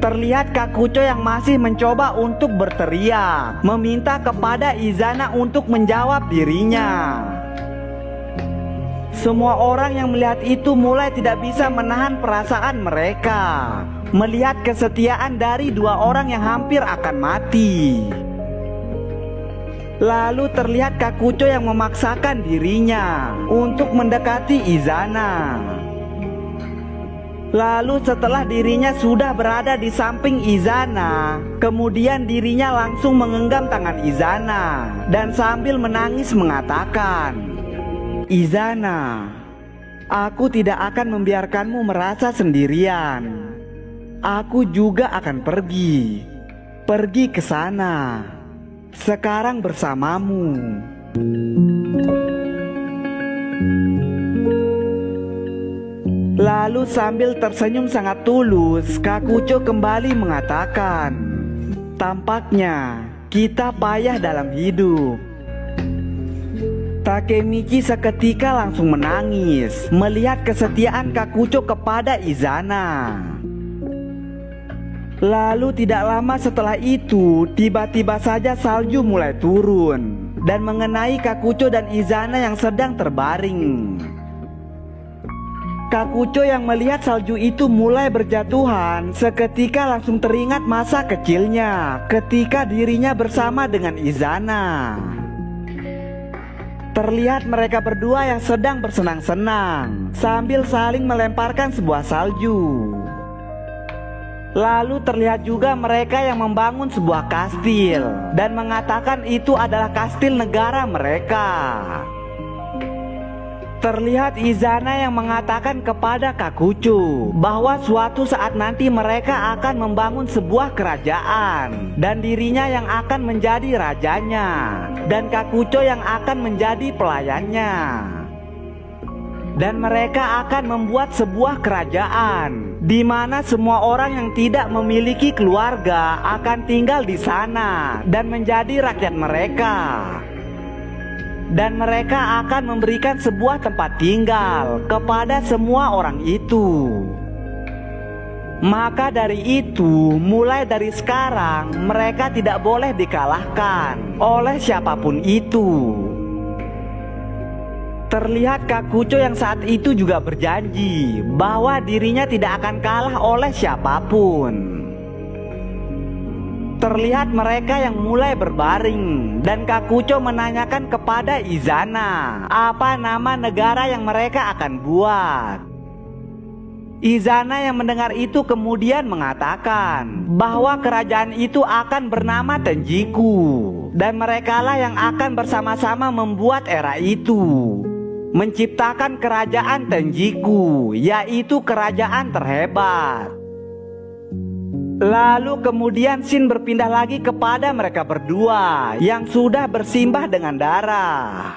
Terlihat Kakucho yang masih mencoba untuk berteriak, meminta kepada Izana untuk menjawab dirinya. Semua orang yang melihat itu mulai tidak bisa menahan perasaan mereka melihat kesetiaan dari dua orang yang hampir akan mati. Lalu terlihat Kakucho yang memaksakan dirinya untuk mendekati Izana. Lalu setelah dirinya sudah berada di samping Izana, kemudian dirinya langsung menggenggam tangan Izana dan sambil menangis mengatakan, "Izana, aku tidak akan membiarkanmu merasa sendirian. Aku juga akan pergi ke sana. Sekarang bersamamu." Lalu sambil tersenyum sangat tulus, Kakucho kembali mengatakan, "Tampaknya kita payah dalam hidup." Takemichi seketika langsung menangis melihat kesetiaan Kakucho kepada Izana. Lalu tidak lama setelah itu, tiba-tiba saja salju mulai turun dan mengenai Kakucho dan Izana yang sedang terbaring. Kakucho yang melihat salju itu mulai berjatuhan seketika langsung teringat masa kecilnya ketika dirinya bersama dengan Izana. Terlihat mereka berdua yang sedang bersenang-senang sambil saling melemparkan sebuah salju. Lalu terlihat juga mereka yang membangun sebuah kastil dan mengatakan itu adalah kastil negara mereka. Terlihat Izana yang mengatakan kepada Kakucho bahwa suatu saat nanti mereka akan membangun sebuah kerajaan dan dirinya yang akan menjadi rajanya dan Kakucho yang akan menjadi pelayannya. Dan mereka akan membuat sebuah kerajaan di mana semua orang yang tidak memiliki keluarga akan tinggal di sana dan menjadi rakyat mereka. Dan mereka akan memberikan sebuah tempat tinggal kepada semua orang itu. Maka dari itu, mulai dari sekarang mereka tidak boleh dikalahkan oleh siapapun itu. Terlihat Kakucho yang saat itu juga berjanji bahwa dirinya tidak akan kalah oleh siapapun. Terlihat mereka yang mulai berbaring dan Kakucho menanyakan kepada Izana apa nama negara yang mereka akan buat. Izana yang mendengar itu kemudian mengatakan bahwa kerajaan itu akan bernama Tenjiku dan merekalah yang akan bersama-sama membuat era itu, menciptakan kerajaan Tenjiku, yaitu kerajaan terhebat. Lalu kemudian Shin berpindah lagi kepada mereka berdua yang sudah bersimbah dengan darah.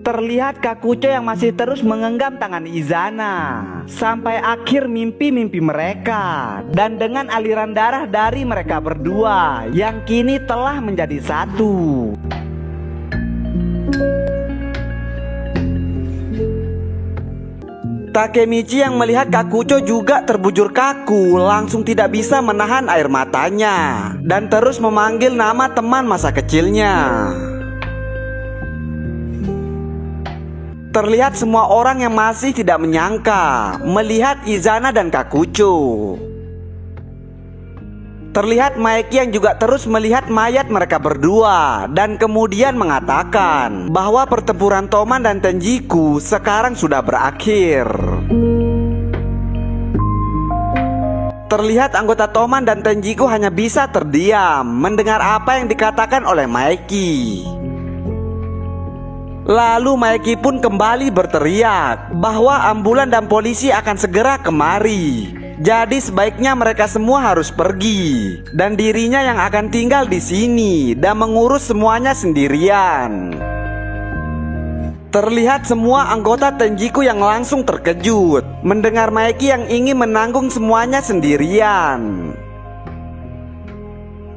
Terlihat Kakucho yang masih terus menggenggam tangan Izana sampai akhir mimpi-mimpi mereka, dan dengan aliran darah dari mereka berdua yang kini telah menjadi satu. Takemichi yang melihat Kakucho juga terbujur kaku langsung tidak bisa menahan air matanya dan terus memanggil nama teman masa kecilnya. Terlihat semua orang yang masih tidak menyangka melihat Izana dan Kakucho. Terlihat Maeki yang juga terus melihat mayat mereka berdua dan kemudian mengatakan bahwa pertempuran Toman dan Tenjiku sekarang sudah berakhir. Terlihat anggota Toman dan Tenjiku hanya bisa terdiam mendengar apa yang dikatakan oleh Maeki. Lalu Maeki pun kembali berteriak bahwa ambulan dan polisi akan segera kemari. Jadi sebaiknya mereka semua harus pergi dan dirinya yang akan tinggal di sini dan mengurus semuanya sendirian. Terlihat semua anggota Tenjiku yang langsung terkejut mendengar Maeki yang ingin menanggung semuanya sendirian.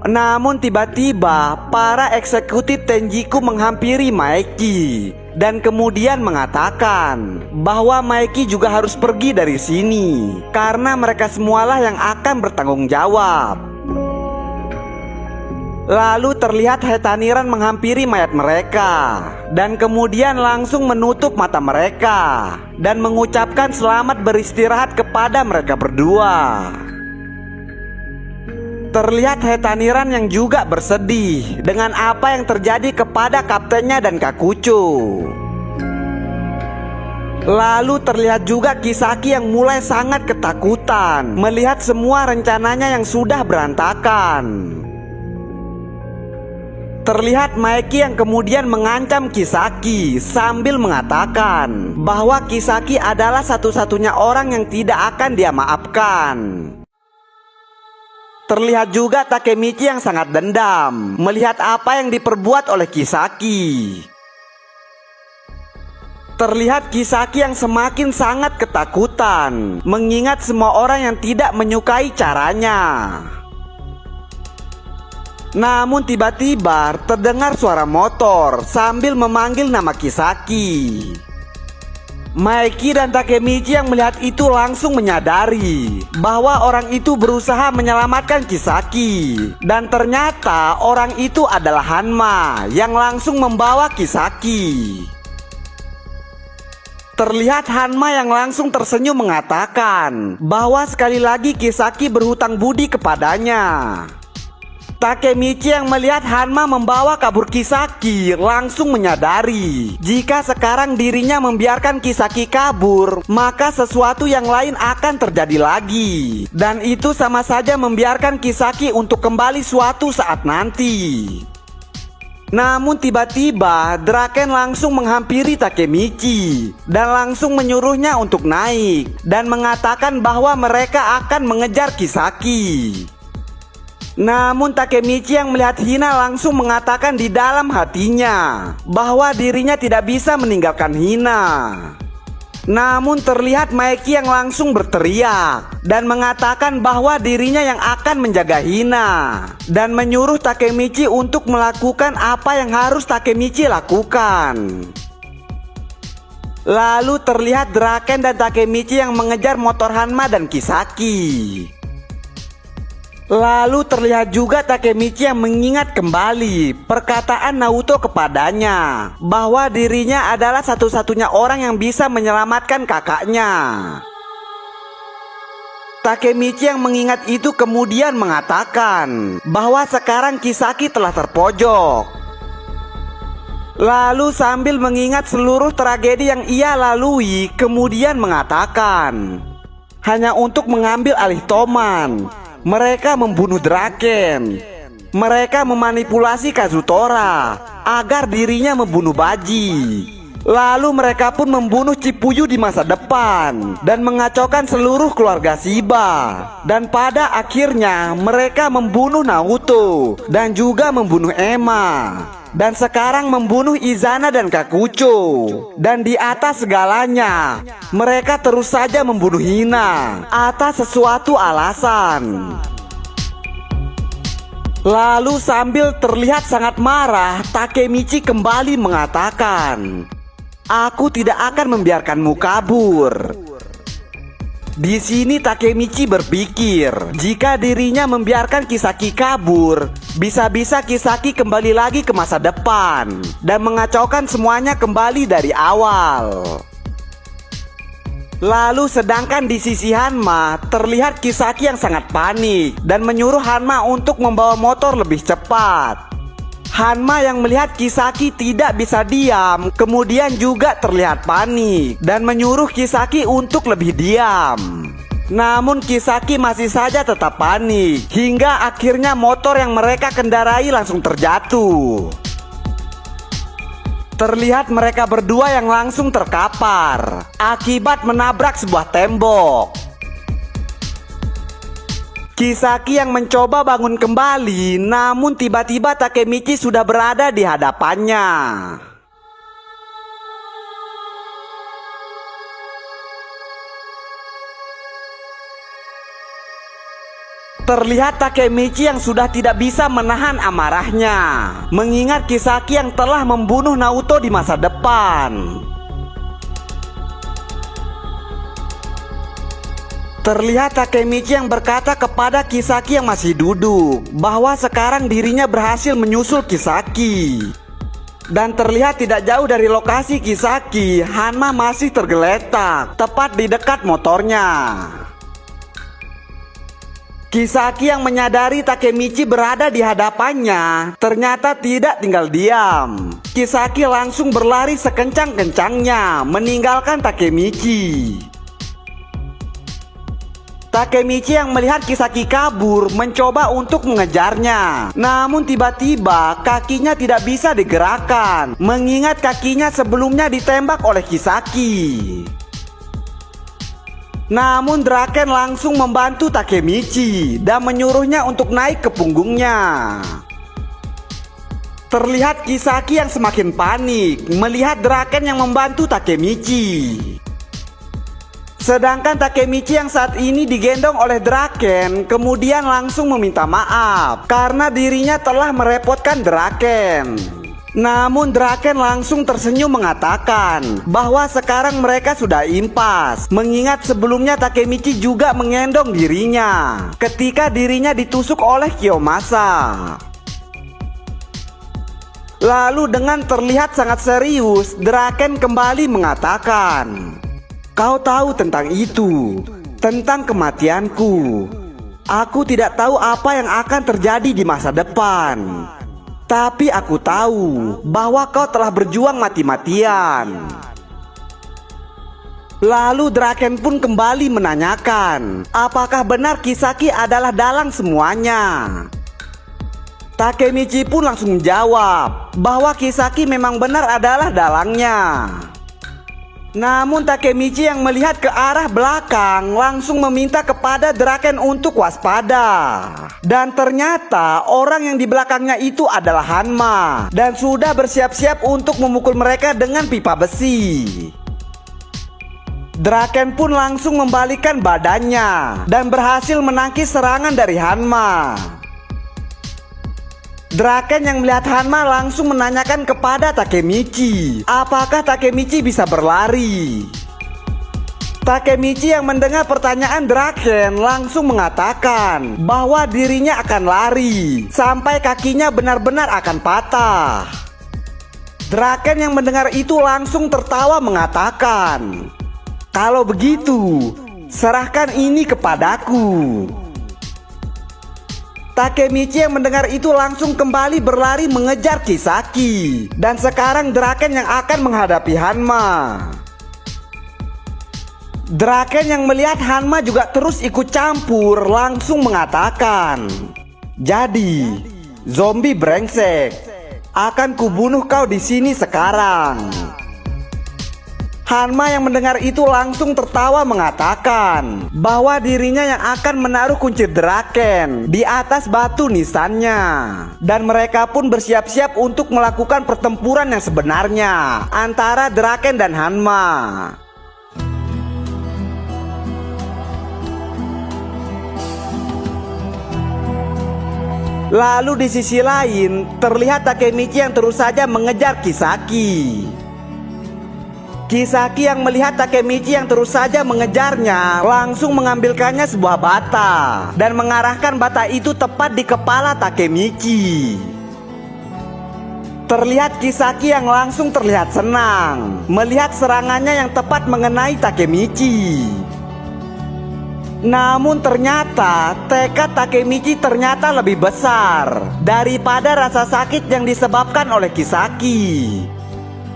Namun tiba-tiba para eksekutif Tenjiku menghampiri Maeki dan kemudian mengatakan bahwa Maeki juga harus pergi dari sini karena mereka semualah yang akan bertanggung jawab. Lalu terlihat Hetaniran menghampiri mayat mereka dan kemudian langsung menutup mata mereka dan mengucapkan selamat beristirahat kepada mereka berdua. Terlihat Hetaniran yang juga bersedih dengan apa yang terjadi kepada kaptennya dan Kakucho. Lalu terlihat juga Kisaki yang mulai sangat ketakutan melihat semua rencananya yang sudah berantakan. Terlihat Maeki yang kemudian mengancam Kisaki sambil mengatakan bahwa Kisaki adalah satu-satunya orang yang tidak akan dia maafkan. Terlihat juga Takemichi yang sangat dendam melihat apa yang diperbuat oleh Kisaki. Terlihat Kisaki yang semakin sangat ketakutan mengingat semua orang yang tidak menyukai caranya. Namun tiba-tiba terdengar suara motor sambil memanggil nama Kisaki. Maeki dan Takemichi yang melihat itu langsung menyadari bahwa orang itu berusaha menyelamatkan Kisaki. Dan ternyata orang itu adalah Hanma yang langsung membawa Kisaki. Terlihat Hanma yang langsung tersenyum mengatakan bahwa sekali lagi Kisaki berhutang budi kepadanya. Takemichi yang melihat Hanma membawa kabur Kisaki langsung menyadari jika sekarang dirinya membiarkan Kisaki kabur, maka sesuatu yang lain akan terjadi lagi. Dan itu sama saja membiarkan Kisaki untuk kembali suatu saat nanti. Namun tiba-tiba Draken langsung menghampiri Takemichi dan langsung menyuruhnya untuk naik dan mengatakan bahwa mereka akan mengejar Kisaki. Namun Takemichi yang melihat Hina langsung mengatakan di dalam hatinya bahwa dirinya tidak bisa meninggalkan Hina. Namun terlihat Maeki yang langsung berteriak dan mengatakan bahwa dirinya yang akan menjaga Hina dan menyuruh Takemichi untuk melakukan apa yang harus Takemichi lakukan. Lalu terlihat Draken dan Takemichi yang mengejar motor Hanma dan Kisaki. Lalu terlihat juga Takemichi yang mengingat kembali perkataan Naoto kepadanya bahwa dirinya adalah satu-satunya orang yang bisa menyelamatkan kakaknya. Takemichi yang mengingat itu kemudian mengatakan bahwa sekarang Kisaki telah terpojok. Lalu sambil mengingat seluruh tragedi yang ia lalui, kemudian mengatakan hanya untuk mengambil alih Toman, mereka membunuh Draken. Mereka memanipulasi Kazutora agar dirinya membunuh Baji. Lalu mereka pun membunuh Chipuyu di masa depan dan mengacaukan seluruh keluarga Shiba. Dan pada akhirnya mereka membunuh Naoto dan juga membunuh Emma. Dan sekarang membunuh Izana dan Kakucho. Dan di atas segalanya, mereka terus saja membunuh Hina atas sesuatu alasan. Lalu sambil terlihat sangat marah, Takemichi kembali mengatakan, "Aku tidak akan membiarkanmu kabur." Di sini Takemichi berpikir jika dirinya membiarkan Kisaki kabur, bisa-bisa Kisaki kembali lagi ke masa depan dan mengacaukan semuanya kembali dari awal. Lalu sedangkan di sisi Hanma terlihat Kisaki yang sangat panik dan menyuruh Hanma untuk membawa motor lebih cepat. Hanma yang melihat Kisaki tidak bisa diam kemudian juga terlihat panik dan menyuruh Kisaki untuk lebih diam. Namun Kisaki masih saja tetap panik hingga akhirnya motor yang mereka kendarai langsung terjatuh. Terlihat mereka berdua yang langsung terkapar akibat menabrak sebuah tembok. Kisaki yang mencoba bangun kembali, namun tiba-tiba Takemichi sudah berada di hadapannya. Terlihat Takemichi yang sudah tidak bisa menahan amarahnya, mengingat Kisaki yang telah membunuh Naoto di masa depan. Terlihat Takemichi yang berkata kepada Kisaki yang masih duduk bahwa sekarang dirinya berhasil menyusul Kisaki. Dan terlihat tidak jauh dari lokasi Kisaki, Hanma masih tergeletak tepat di dekat motornya. Kisaki yang menyadari Takemichi berada di hadapannya ternyata tidak tinggal diam. Kisaki langsung berlari sekencang-kencangnya meninggalkan Takemichi. Takemichi yang melihat Kisaki kabur mencoba untuk mengejarnya. Namun tiba-tiba kakinya tidak bisa digerakkan, mengingat kakinya sebelumnya ditembak oleh Kisaki. Namun Draken langsung membantu Takemichi dan menyuruhnya untuk naik ke punggungnya. Terlihat Kisaki yang semakin panik melihat Draken yang membantu Takemichi. Sedangkan Takemichi yang saat ini digendong oleh Draken kemudian langsung meminta maaf karena dirinya telah merepotkan Draken. Namun Draken langsung tersenyum mengatakan bahwa sekarang mereka sudah impas, mengingat sebelumnya Takemichi juga menggendong dirinya ketika dirinya ditusuk oleh Kiyomasa. Lalu dengan terlihat sangat serius, Draken kembali mengatakan, "Kau tahu tentang itu, tentang kematianku. Aku tidak tahu apa yang akan terjadi di masa depan. Tapi aku tahu bahwa kau telah berjuang mati-matian. Lalu Draken pun kembali menanyakan, apakah benar Kisaki adalah dalang semuanya? Takemichi pun langsung menjawab bahwa Kisaki memang benar adalah dalangnya. Namun Takemichi yang melihat ke arah belakang langsung meminta kepada Draken untuk waspada. Dan ternyata orang yang di belakangnya itu adalah Hanma, dan sudah bersiap-siap untuk memukul mereka dengan pipa besi. Draken pun langsung membalikkan badannya dan berhasil menangkis serangan dari Hanma. Draken yang melihat Hanma langsung menanyakan kepada Takemichi, apakah Takemichi bisa berlari. Takemichi yang mendengar pertanyaan Draken langsung mengatakan bahwa dirinya akan lari sampai kakinya benar-benar akan patah. Draken yang mendengar itu langsung tertawa mengatakan, "Kalau begitu, serahkan ini kepadaku." Takemichi yang mendengar itu langsung kembali berlari mengejar Kisaki. Dan sekarang Draken yang akan menghadapi Hanma. Draken yang melihat Hanma juga terus ikut campur langsung mengatakan, "Jadi, zombie brengsek, akan kubunuh kau di sini sekarang." Hanma yang mendengar itu langsung tertawa mengatakan bahwa dirinya yang akan menaruh kunci Draken di atas batu nisannya. Dan mereka pun bersiap-siap untuk melakukan pertempuran yang sebenarnya antara Draken dan Hanma. Lalu di sisi lain terlihat Takemichi yang terus saja mengejar Kisaki. Kisaki yang melihat Takemichi yang terus saja mengejarnya langsung mengambilkannya sebuah bata dan mengarahkan bata itu tepat di kepala Takemichi. Terlihat Kisaki yang langsung terlihat senang melihat serangannya yang tepat mengenai Takemichi. Namun ternyata tekad Takemichi ternyata lebih besar daripada rasa sakit yang disebabkan oleh Kisaki.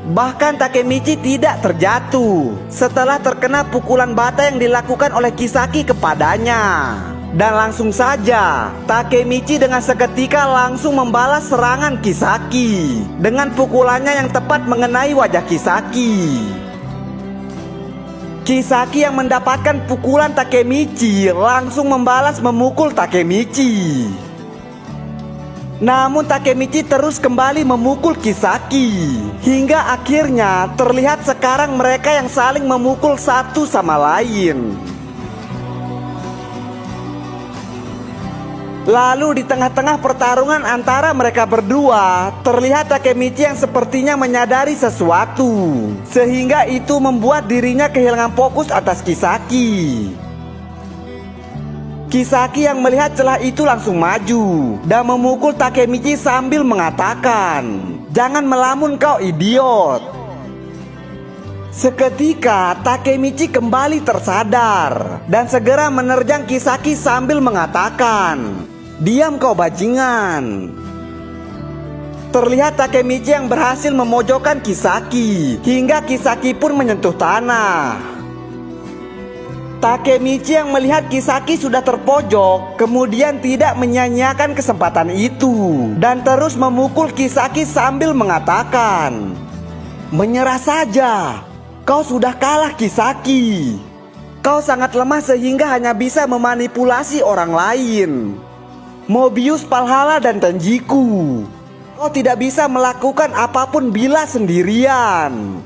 Bahkan Takemichi tidak terjatuh setelah terkena pukulan bata yang dilakukan oleh Kisaki kepadanya. Dan langsung saja Takemichi dengan seketika langsung membalas serangan Kisaki dengan pukulannya yang tepat mengenai wajah Kisaki. Kisaki yang mendapatkan pukulan Takemichi langsung membalas memukul Takemichi. Namun Takemichi terus kembali memukul Kisaki hingga akhirnya terlihat sekarang mereka yang saling memukul satu sama lain. Lalu di tengah-tengah pertarungan antara mereka berdua terlihat Takemichi yang sepertinya menyadari sesuatu, sehingga itu membuat dirinya kehilangan fokus atas Kisaki. Kisaki yang melihat celah itu langsung maju dan memukul Takemichi sambil mengatakan, "Jangan melamun kau idiot." Seketika Takemichi kembali tersadar dan segera menerjang Kisaki sambil mengatakan, "Diam kau bajingan." Terlihat Takemichi yang berhasil memojokkan Kisaki hingga Kisaki pun menyentuh tanah. Takemichi yang melihat Kisaki sudah terpojok kemudian tidak menyia-nyiakan kesempatan itu dan terus memukul Kisaki sambil mengatakan, "Menyerah saja, kau sudah kalah Kisaki. Kau sangat lemah sehingga hanya bisa memanipulasi orang lain. Mobius, Valhalla, dan Tenjiku. Kau tidak bisa melakukan apapun bila sendirian."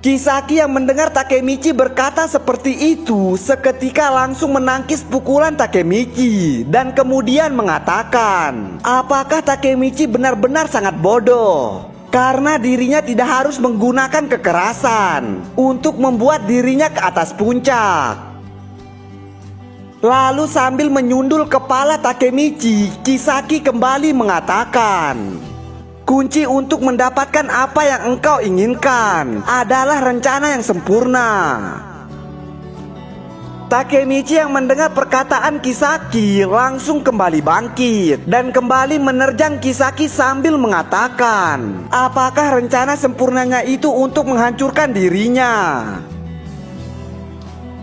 Kisaki yang mendengar Takemichi berkata seperti itu seketika langsung menangkis pukulan Takemichi dan kemudian mengatakan, apakah Takemichi benar-benar sangat bodoh karena dirinya tidak harus menggunakan kekerasan untuk membuat dirinya ke atas puncak. Lalu sambil menyundul kepala Takemichi, Kisaki kembali mengatakan, "Kunci untuk mendapatkan apa yang engkau inginkan adalah rencana yang sempurna." Takemichi yang mendengar perkataan Kisaki langsung kembali bangkit dan kembali menerjang Kisaki sambil mengatakan, apakah rencana sempurnanya itu untuk menghancurkan dirinya?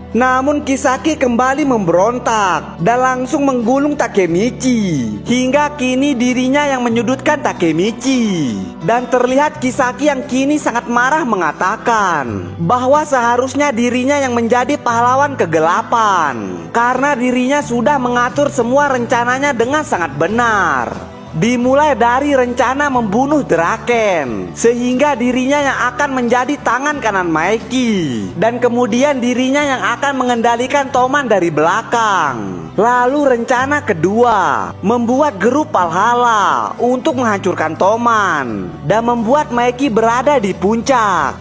Namun Kisaki kembali memberontak dan langsung menggulung Takemichi. Hingga kini dirinya yang menyudutkan Takemichi. Dan terlihat Kisaki yang kini sangat marah mengatakan bahwa seharusnya dirinya yang menjadi pahlawan kegelapan, karena dirinya sudah mengatur semua rencananya dengan sangat benar. Dimulai dari rencana membunuh Draken, sehingga dirinya yang akan menjadi tangan kanan Maeki, dan kemudian dirinya yang akan mengendalikan Toman dari belakang. Lalu rencana kedua, membuat grup Valhalla untuk menghancurkan Toman dan membuat Maeki berada di puncak.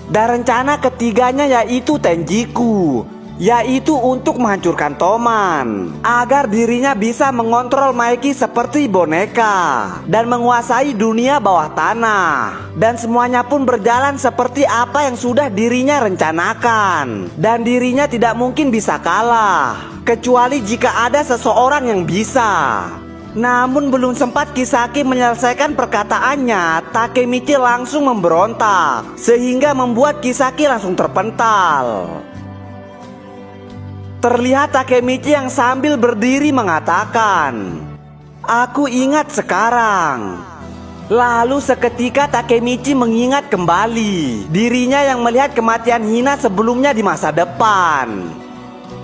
Dan rencana ketiganya yaitu Tenjiku, yaitu untuk menghancurkan Toman agar dirinya bisa mengontrol Maeki seperti boneka dan menguasai dunia bawah tanah. Dan semuanya pun berjalan seperti apa yang sudah dirinya rencanakan, dan dirinya tidak mungkin bisa kalah kecuali jika ada seseorang yang bisa. Namun belum sempat Kisaki menyelesaikan perkataannya, Takemichi langsung memberontak sehingga membuat Kisaki langsung terpental. Terlihat Takemichi yang sambil berdiri mengatakan, "Aku ingat sekarang." Lalu seketika Takemichi mengingat kembali dirinya yang melihat kematian Hina sebelumnya di masa depan.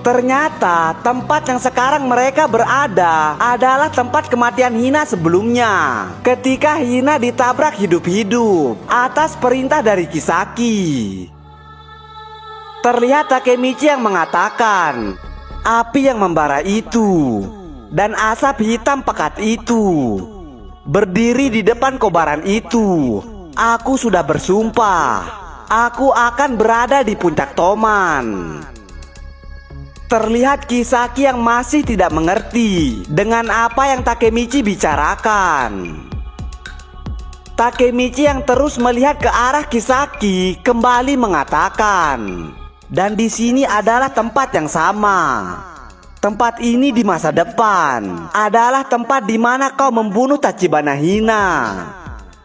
Ternyata tempat yang sekarang mereka berada adalah tempat kematian Hina sebelumnya, ketika Hina ditabrak hidup-hidup atas perintah dari Kisaki. Terlihat Takemichi yang mengatakan, api yang membara itu dan asap hitam pekat itu berdiri di depan kobaran itu. Aku sudah bersumpah, aku akan berada di puncak Toman. Terlihat Kisaki yang masih tidak mengerti dengan apa yang Takemichi bicarakan. Takemichi yang terus melihat ke arah Kisaki kembali mengatakan, dan di sini adalah tempat yang sama. Tempat ini di masa depan adalah tempat di mana kau membunuh Tachibana Hina.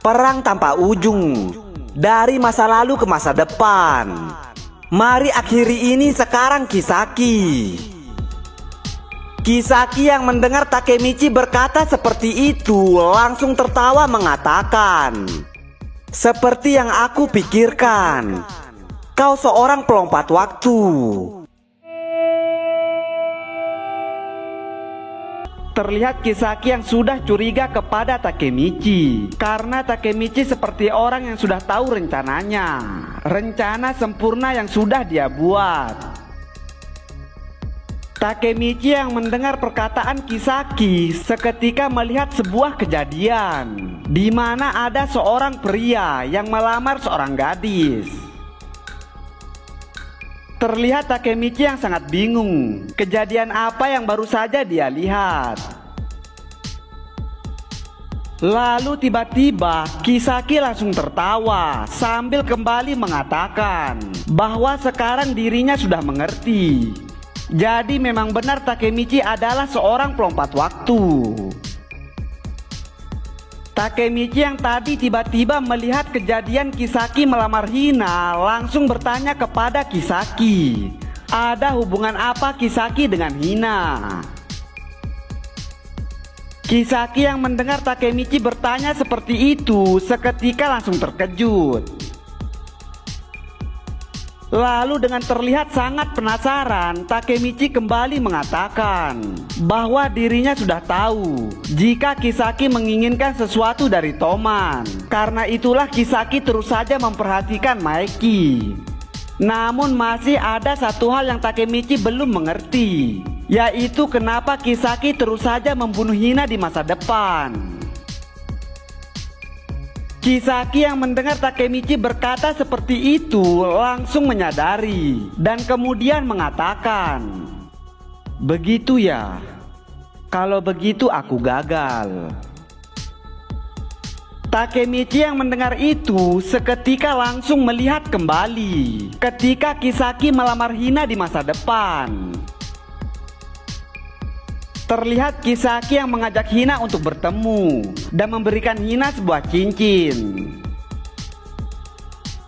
Perang tanpa ujung dari masa lalu ke masa depan. Mari akhiri ini sekarang, Kisaki. Kisaki yang mendengar Takemichi berkata seperti itu langsung tertawa mengatakan, seperti yang aku pikirkan. Kau seorang pelompat waktu. Terlihat Kisaki yang sudah curiga kepada Takemichi, karena Takemichi seperti orang yang sudah tahu rencananya, rencana sempurna yang sudah dia buat. Takemichi yang mendengar perkataan Kisaki seketika melihat sebuah kejadian di mana ada seorang pria yang melamar seorang gadis. Terlihat Takemichi yang sangat bingung, kejadian apa yang baru saja dia lihat. Lalu tiba-tiba Kisaki langsung tertawa sambil kembali mengatakan bahwa sekarang dirinya sudah mengerti. Jadi memang benar Takemichi adalah seorang pelompat waktu. Takemichi yang tadi tiba-tiba melihat kejadian Kisaki melamar Hina langsung bertanya kepada Kisaki, ada hubungan apa Kisaki dengan Hina? Kisaki yang mendengar Takemichi bertanya seperti itu seketika langsung terkejut. Lalu dengan terlihat sangat penasaran, Takemichi kembali mengatakan bahwa dirinya sudah tahu jika Kisaki menginginkan sesuatu dari Toman. Karena itulah Kisaki terus saja memperhatikan Maeki. Namun masih ada satu hal yang Takemichi belum mengerti, yaitu kenapa Kisaki terus saja membunuh Hina di masa depan. Kisaki yang mendengar Takemichi berkata seperti itu langsung menyadari dan kemudian mengatakan, begitu ya, kalau begitu aku gagal. Takemichi yang mendengar itu seketika langsung melihat kembali ketika Kisaki melamar Hina di masa depan. Terlihat Kisaki yang mengajak Hina untuk bertemu dan memberikan Hina sebuah cincin.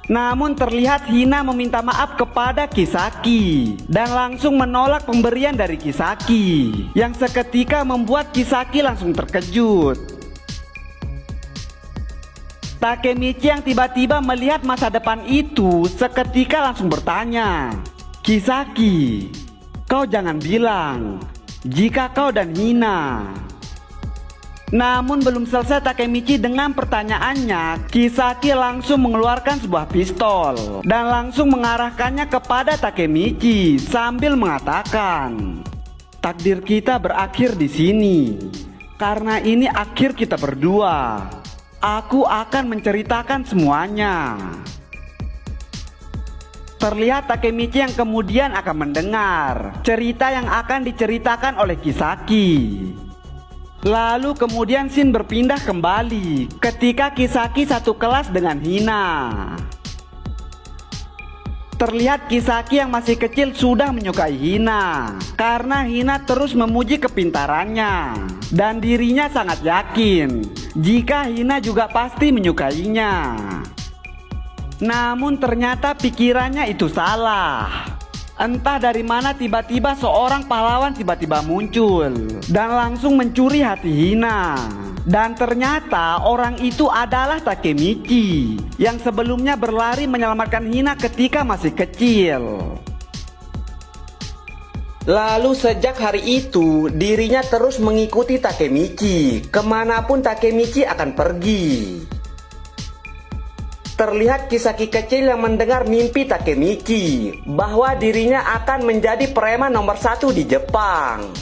Namun terlihat Hina meminta maaf kepada Kisaki dan langsung menolak pemberian dari Kisaki, yang seketika membuat Kisaki langsung terkejut. Takemichi yang tiba-tiba melihat masa depan itu seketika langsung bertanya, "Kisaki, kau jangan bilang jika kau dan Hina." Namun belum selesai Takemichi dengan pertanyaannya, Kisaki langsung mengeluarkan sebuah pistol dan langsung mengarahkannya kepada Takemichi sambil mengatakan, "Takdir kita berakhir di sini. Karena ini akhir kita berdua. Aku akan menceritakan semuanya." Terlihat Takemichi yang kemudian akan mendengar cerita yang akan diceritakan oleh Kisaki. Lalu kemudian scene berpindah kembali ketika Kisaki satu kelas dengan Hina. Terlihat Kisaki yang masih kecil sudah menyukai Hina karena Hina terus memuji kepintarannya dan dirinya sangat yakin jika Hina juga pasti menyukainya. Namun ternyata pikirannya itu salah. Entah dari mana tiba-tiba seorang pahlawan tiba-tiba muncul dan langsung mencuri hati Hina. Dan ternyata orang itu adalah Takemichi yang sebelumnya berlari menyelamatkan Hina ketika masih kecil. Lalu sejak hari itu dirinya terus mengikuti Takemichi kemanapun Takemichi akan pergi. Terlihat Kisaki kecil yang mendengar mimpi Takemichi bahwa dirinya akan menjadi preman nomor 1 di Jepang.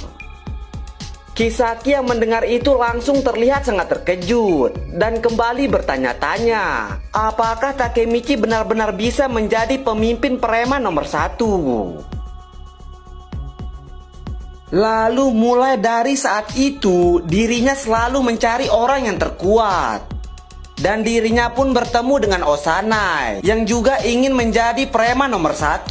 Kisaki yang mendengar itu langsung terlihat sangat terkejut dan kembali bertanya-tanya, apakah Takemichi benar-benar bisa menjadi pemimpin preman nomor 1. Lalu mulai dari saat itu dirinya selalu mencari orang yang terkuat. Dan dirinya pun bertemu dengan Osanai yang juga ingin menjadi preman nomor 1.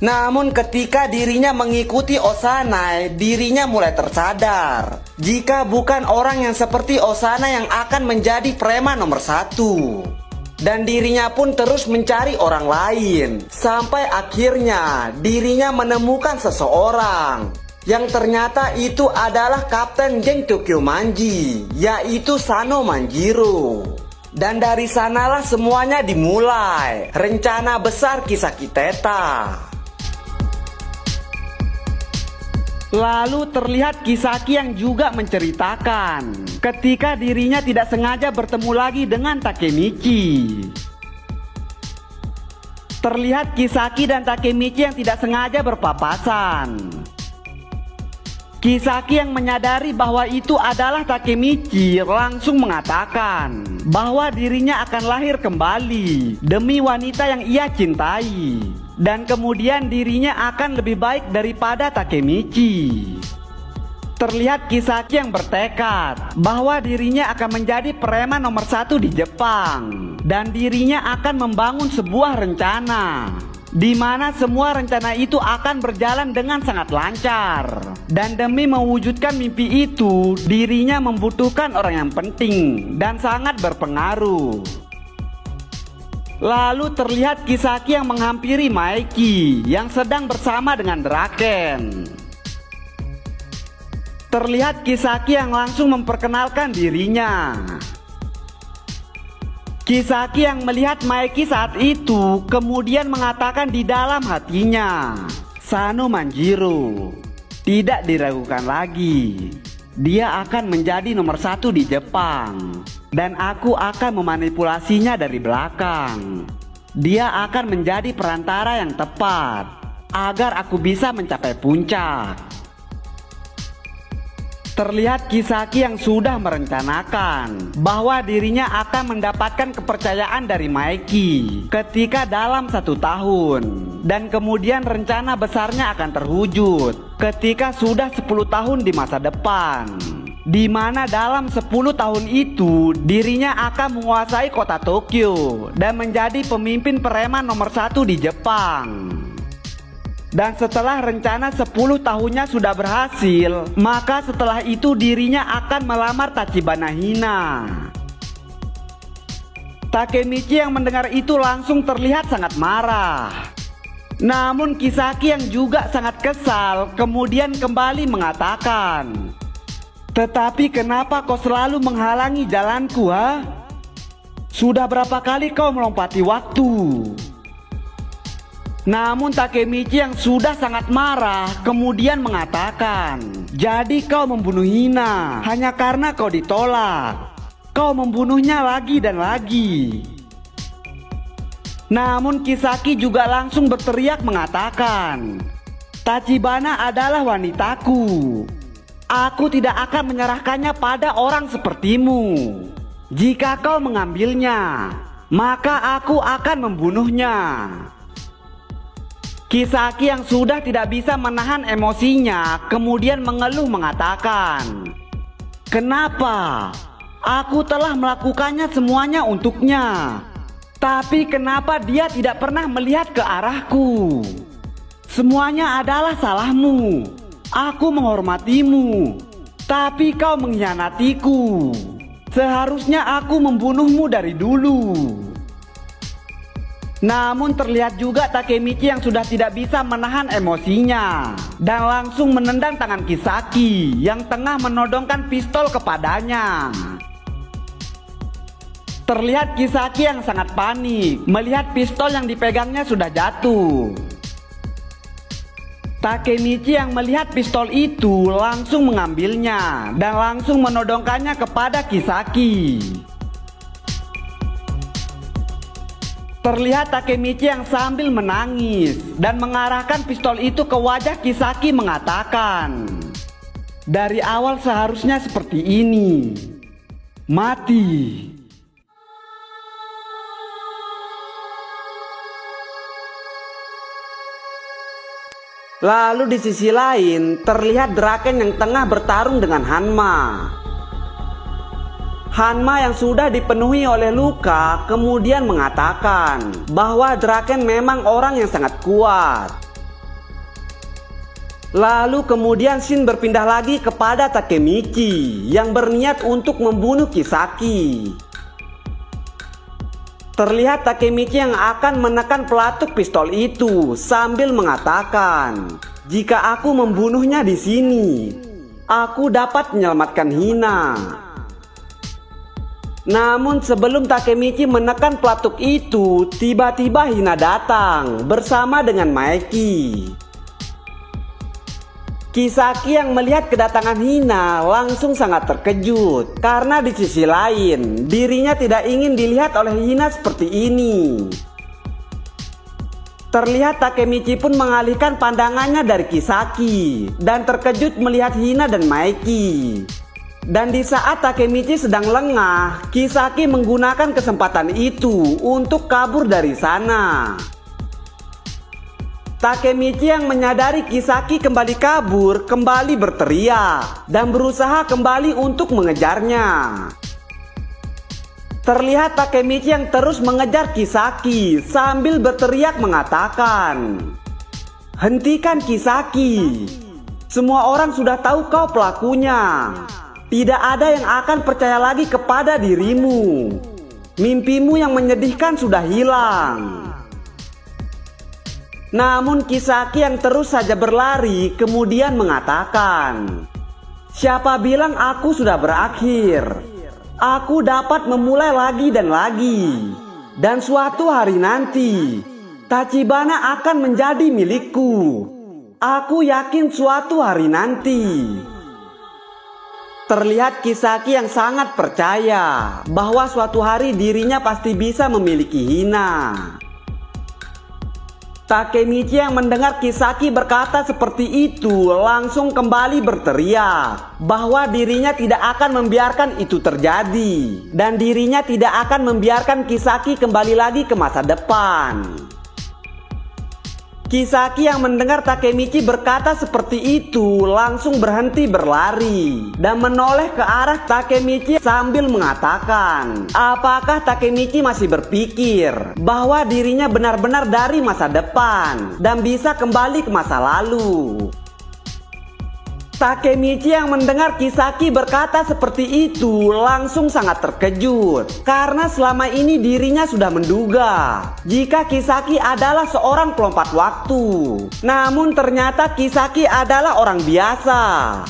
Namun ketika dirinya mengikuti Osanai, dirinya mulai tersadar jika bukan orang yang seperti Osanai yang akan menjadi preman nomor 1. Dan dirinya pun terus mencari orang lain sampai akhirnya dirinya menemukan seseorang yang ternyata itu adalah Kapten geng Tokyo Manji, yaitu Sano Manjiro. Dan dari sanalah semuanya dimulai, rencana besar Kisaki Teta. Lalu terlihat Kisaki yang juga menceritakan ketika dirinya tidak sengaja bertemu lagi dengan Takemichi. Terlihat Kisaki dan Takemichi yang tidak sengaja berpapasan. Kisaki yang menyadari bahwa itu adalah Takemichi langsung mengatakan bahwa dirinya akan lahir kembali demi wanita yang ia cintai. Dan kemudian dirinya akan lebih baik daripada Takemichi. Terlihat Kisaki yang bertekad bahwa dirinya akan menjadi preman nomor 1 di Jepang. Dan dirinya akan membangun sebuah rencana di mana semua rencana itu akan berjalan dengan sangat lancar. Dan demi mewujudkan mimpi itu, dirinya membutuhkan orang yang penting dan sangat berpengaruh. Lalu terlihat Kisaki yang menghampiri Maeki yang sedang bersama dengan Draken. Terlihat Kisaki yang langsung memperkenalkan dirinya. Kisaki yang melihat Maeki saat itu kemudian mengatakan di dalam hatinya, Sano Manjiro, tidak diragukan lagi. Dia akan menjadi nomor 1 di Jepang. Dan aku akan memanipulasinya dari belakang. Dia akan menjadi perantara yang tepat agar aku bisa mencapai puncak. Terlihat Kisaki yang sudah merencanakan bahwa dirinya akan mendapatkan kepercayaan dari Maeki ketika dalam 1 tahun. Dan kemudian rencana besarnya akan terwujud ketika sudah 10 tahun di masa depan. di mana dalam 10 tahun itu dirinya akan menguasai kota Tokyo dan menjadi pemimpin preman nomor 1 di Jepang. Dan setelah rencana 10 tahunnya sudah berhasil, maka setelah itu dirinya akan melamar Tachibana Hina. Takemichi yang mendengar itu langsung terlihat sangat marah. Namun Kisaki yang juga sangat kesal kemudian kembali mengatakan, "Tetapi kenapa kau selalu menghalangi jalanku, ha? Sudah berapa kali kau melompati waktu?" Namun Takemichi yang sudah sangat marah kemudian mengatakan, "Jadi kau membunuh Hina hanya karena kau ditolak. Kau membunuhnya lagi dan lagi." Namun Kisaki juga langsung berteriak mengatakan, "Tachibana adalah wanitaku. Aku tidak akan menyerahkannya pada orang sepertimu. Jika kau mengambilnya, maka aku akan membunuhnya." Kisaki yang sudah tidak bisa menahan emosinya kemudian mengeluh mengatakan, "Kenapa? Aku telah melakukannya semuanya untuknya. Tapi kenapa dia tidak pernah melihat ke arahku? Semuanya adalah salahmu. Aku menghormatimu, tapi kau mengkhianatiku. Seharusnya aku membunuhmu dari dulu." Namun terlihat juga Takemichi yang sudah tidak bisa menahan emosinya dan langsung menendang tangan Kisaki yang tengah menodongkan pistol kepadanya. Terlihat Kisaki yang sangat panik melihat pistol yang dipegangnya sudah jatuh. Takemichi yang melihat pistol itu langsung mengambilnya dan langsung menodongkannya kepada Kisaki. Terlihat Takemichi yang sambil menangis dan mengarahkan pistol itu ke wajah Kisaki mengatakan, "Dari awal seharusnya seperti ini. Mati." Lalu di sisi lain terlihat Draken yang tengah bertarung dengan Hanma. Hanma yang sudah dipenuhi oleh luka kemudian mengatakan bahwa Draken memang orang yang sangat kuat. Lalu kemudian scene berpindah lagi kepada Takemichi yang berniat untuk membunuh Kisaki. Terlihat Takemichi yang akan menekan pelatuk pistol itu sambil mengatakan, "Jika aku membunuhnya di sini, aku dapat menyelamatkan Hina." Namun sebelum Takemichi menekan pelatuk itu, tiba-tiba Hina datang bersama dengan Maeki. Kisaki yang melihat kedatangan Hina langsung sangat terkejut karena di sisi lain dirinya tidak ingin dilihat oleh Hina seperti ini. Terlihat Takemichi pun mengalihkan pandangannya dari Kisaki dan terkejut melihat Hina dan Maeki. Dan di saat Takemichi sedang lengah, Kisaki menggunakan kesempatan itu untuk kabur dari sana. Takemichi yang menyadari Kisaki kembali kabur, kembali berteriak dan berusaha kembali untuk mengejarnya. Terlihat Takemichi yang terus mengejar Kisaki sambil berteriak mengatakan, "Hentikan Kisaki. Semua orang sudah tahu kau pelakunya. Tidak ada yang akan percaya lagi kepada dirimu. Mimpimu yang menyedihkan sudah hilang." Namun Kisaki yang terus saja berlari kemudian mengatakan, "Siapa bilang aku sudah berakhir? Aku dapat memulai lagi dan lagi. Dan suatu hari nanti, Tachibana akan menjadi milikku. Aku yakin suatu hari nanti." Terlihat Kisaki yang sangat percaya bahwa suatu hari dirinya pasti bisa memiliki Hina. Takemichi yang mendengar Kisaki berkata seperti itu langsung kembali berteriak bahwa dirinya tidak akan membiarkan itu terjadi dan dirinya tidak akan membiarkan Kisaki kembali lagi ke masa depan. Kisaki yang mendengar Takemichi berkata seperti itu langsung berhenti berlari dan menoleh ke arah Takemichi sambil mengatakan, apakah Takemichi masih berpikir bahwa dirinya benar-benar dari masa depan dan bisa kembali ke masa lalu? Takemichi yang mendengar Kisaki berkata seperti itu langsung sangat terkejut karena selama ini dirinya sudah menduga jika Kisaki adalah seorang pelompat waktu. Namun ternyata Kisaki adalah orang biasa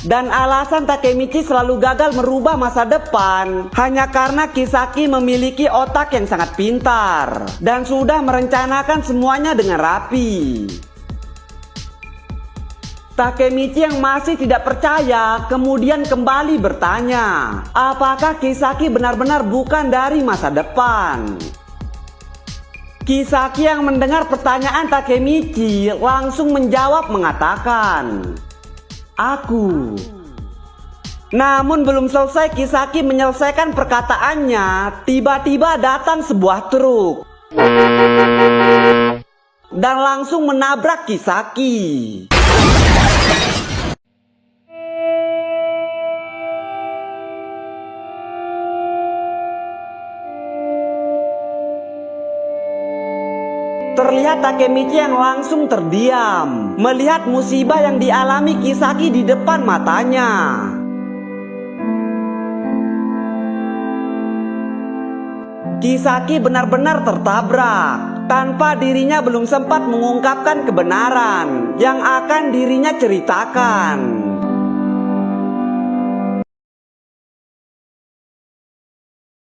dan alasan Takemichi selalu gagal merubah masa depan hanya karena Kisaki memiliki otak yang sangat pintar dan sudah merencanakan semuanya dengan rapi. Takemichi yang masih tidak percaya kemudian kembali bertanya, apakah Kisaki benar-benar bukan dari masa depan? Kisaki yang mendengar pertanyaan Takemichi langsung menjawab mengatakan, aku. Namun belum selesai Kisaki menyelesaikan perkataannya, tiba-tiba datang sebuah truk dan langsung menabrak Kisaki. Terlihat Takemichi yang langsung terdiam melihat musibah yang dialami Kisaki di depan matanya. Kisaki benar-benar tertabrak tanpa dirinya belum sempat mengungkapkan kebenaran yang akan dirinya ceritakan.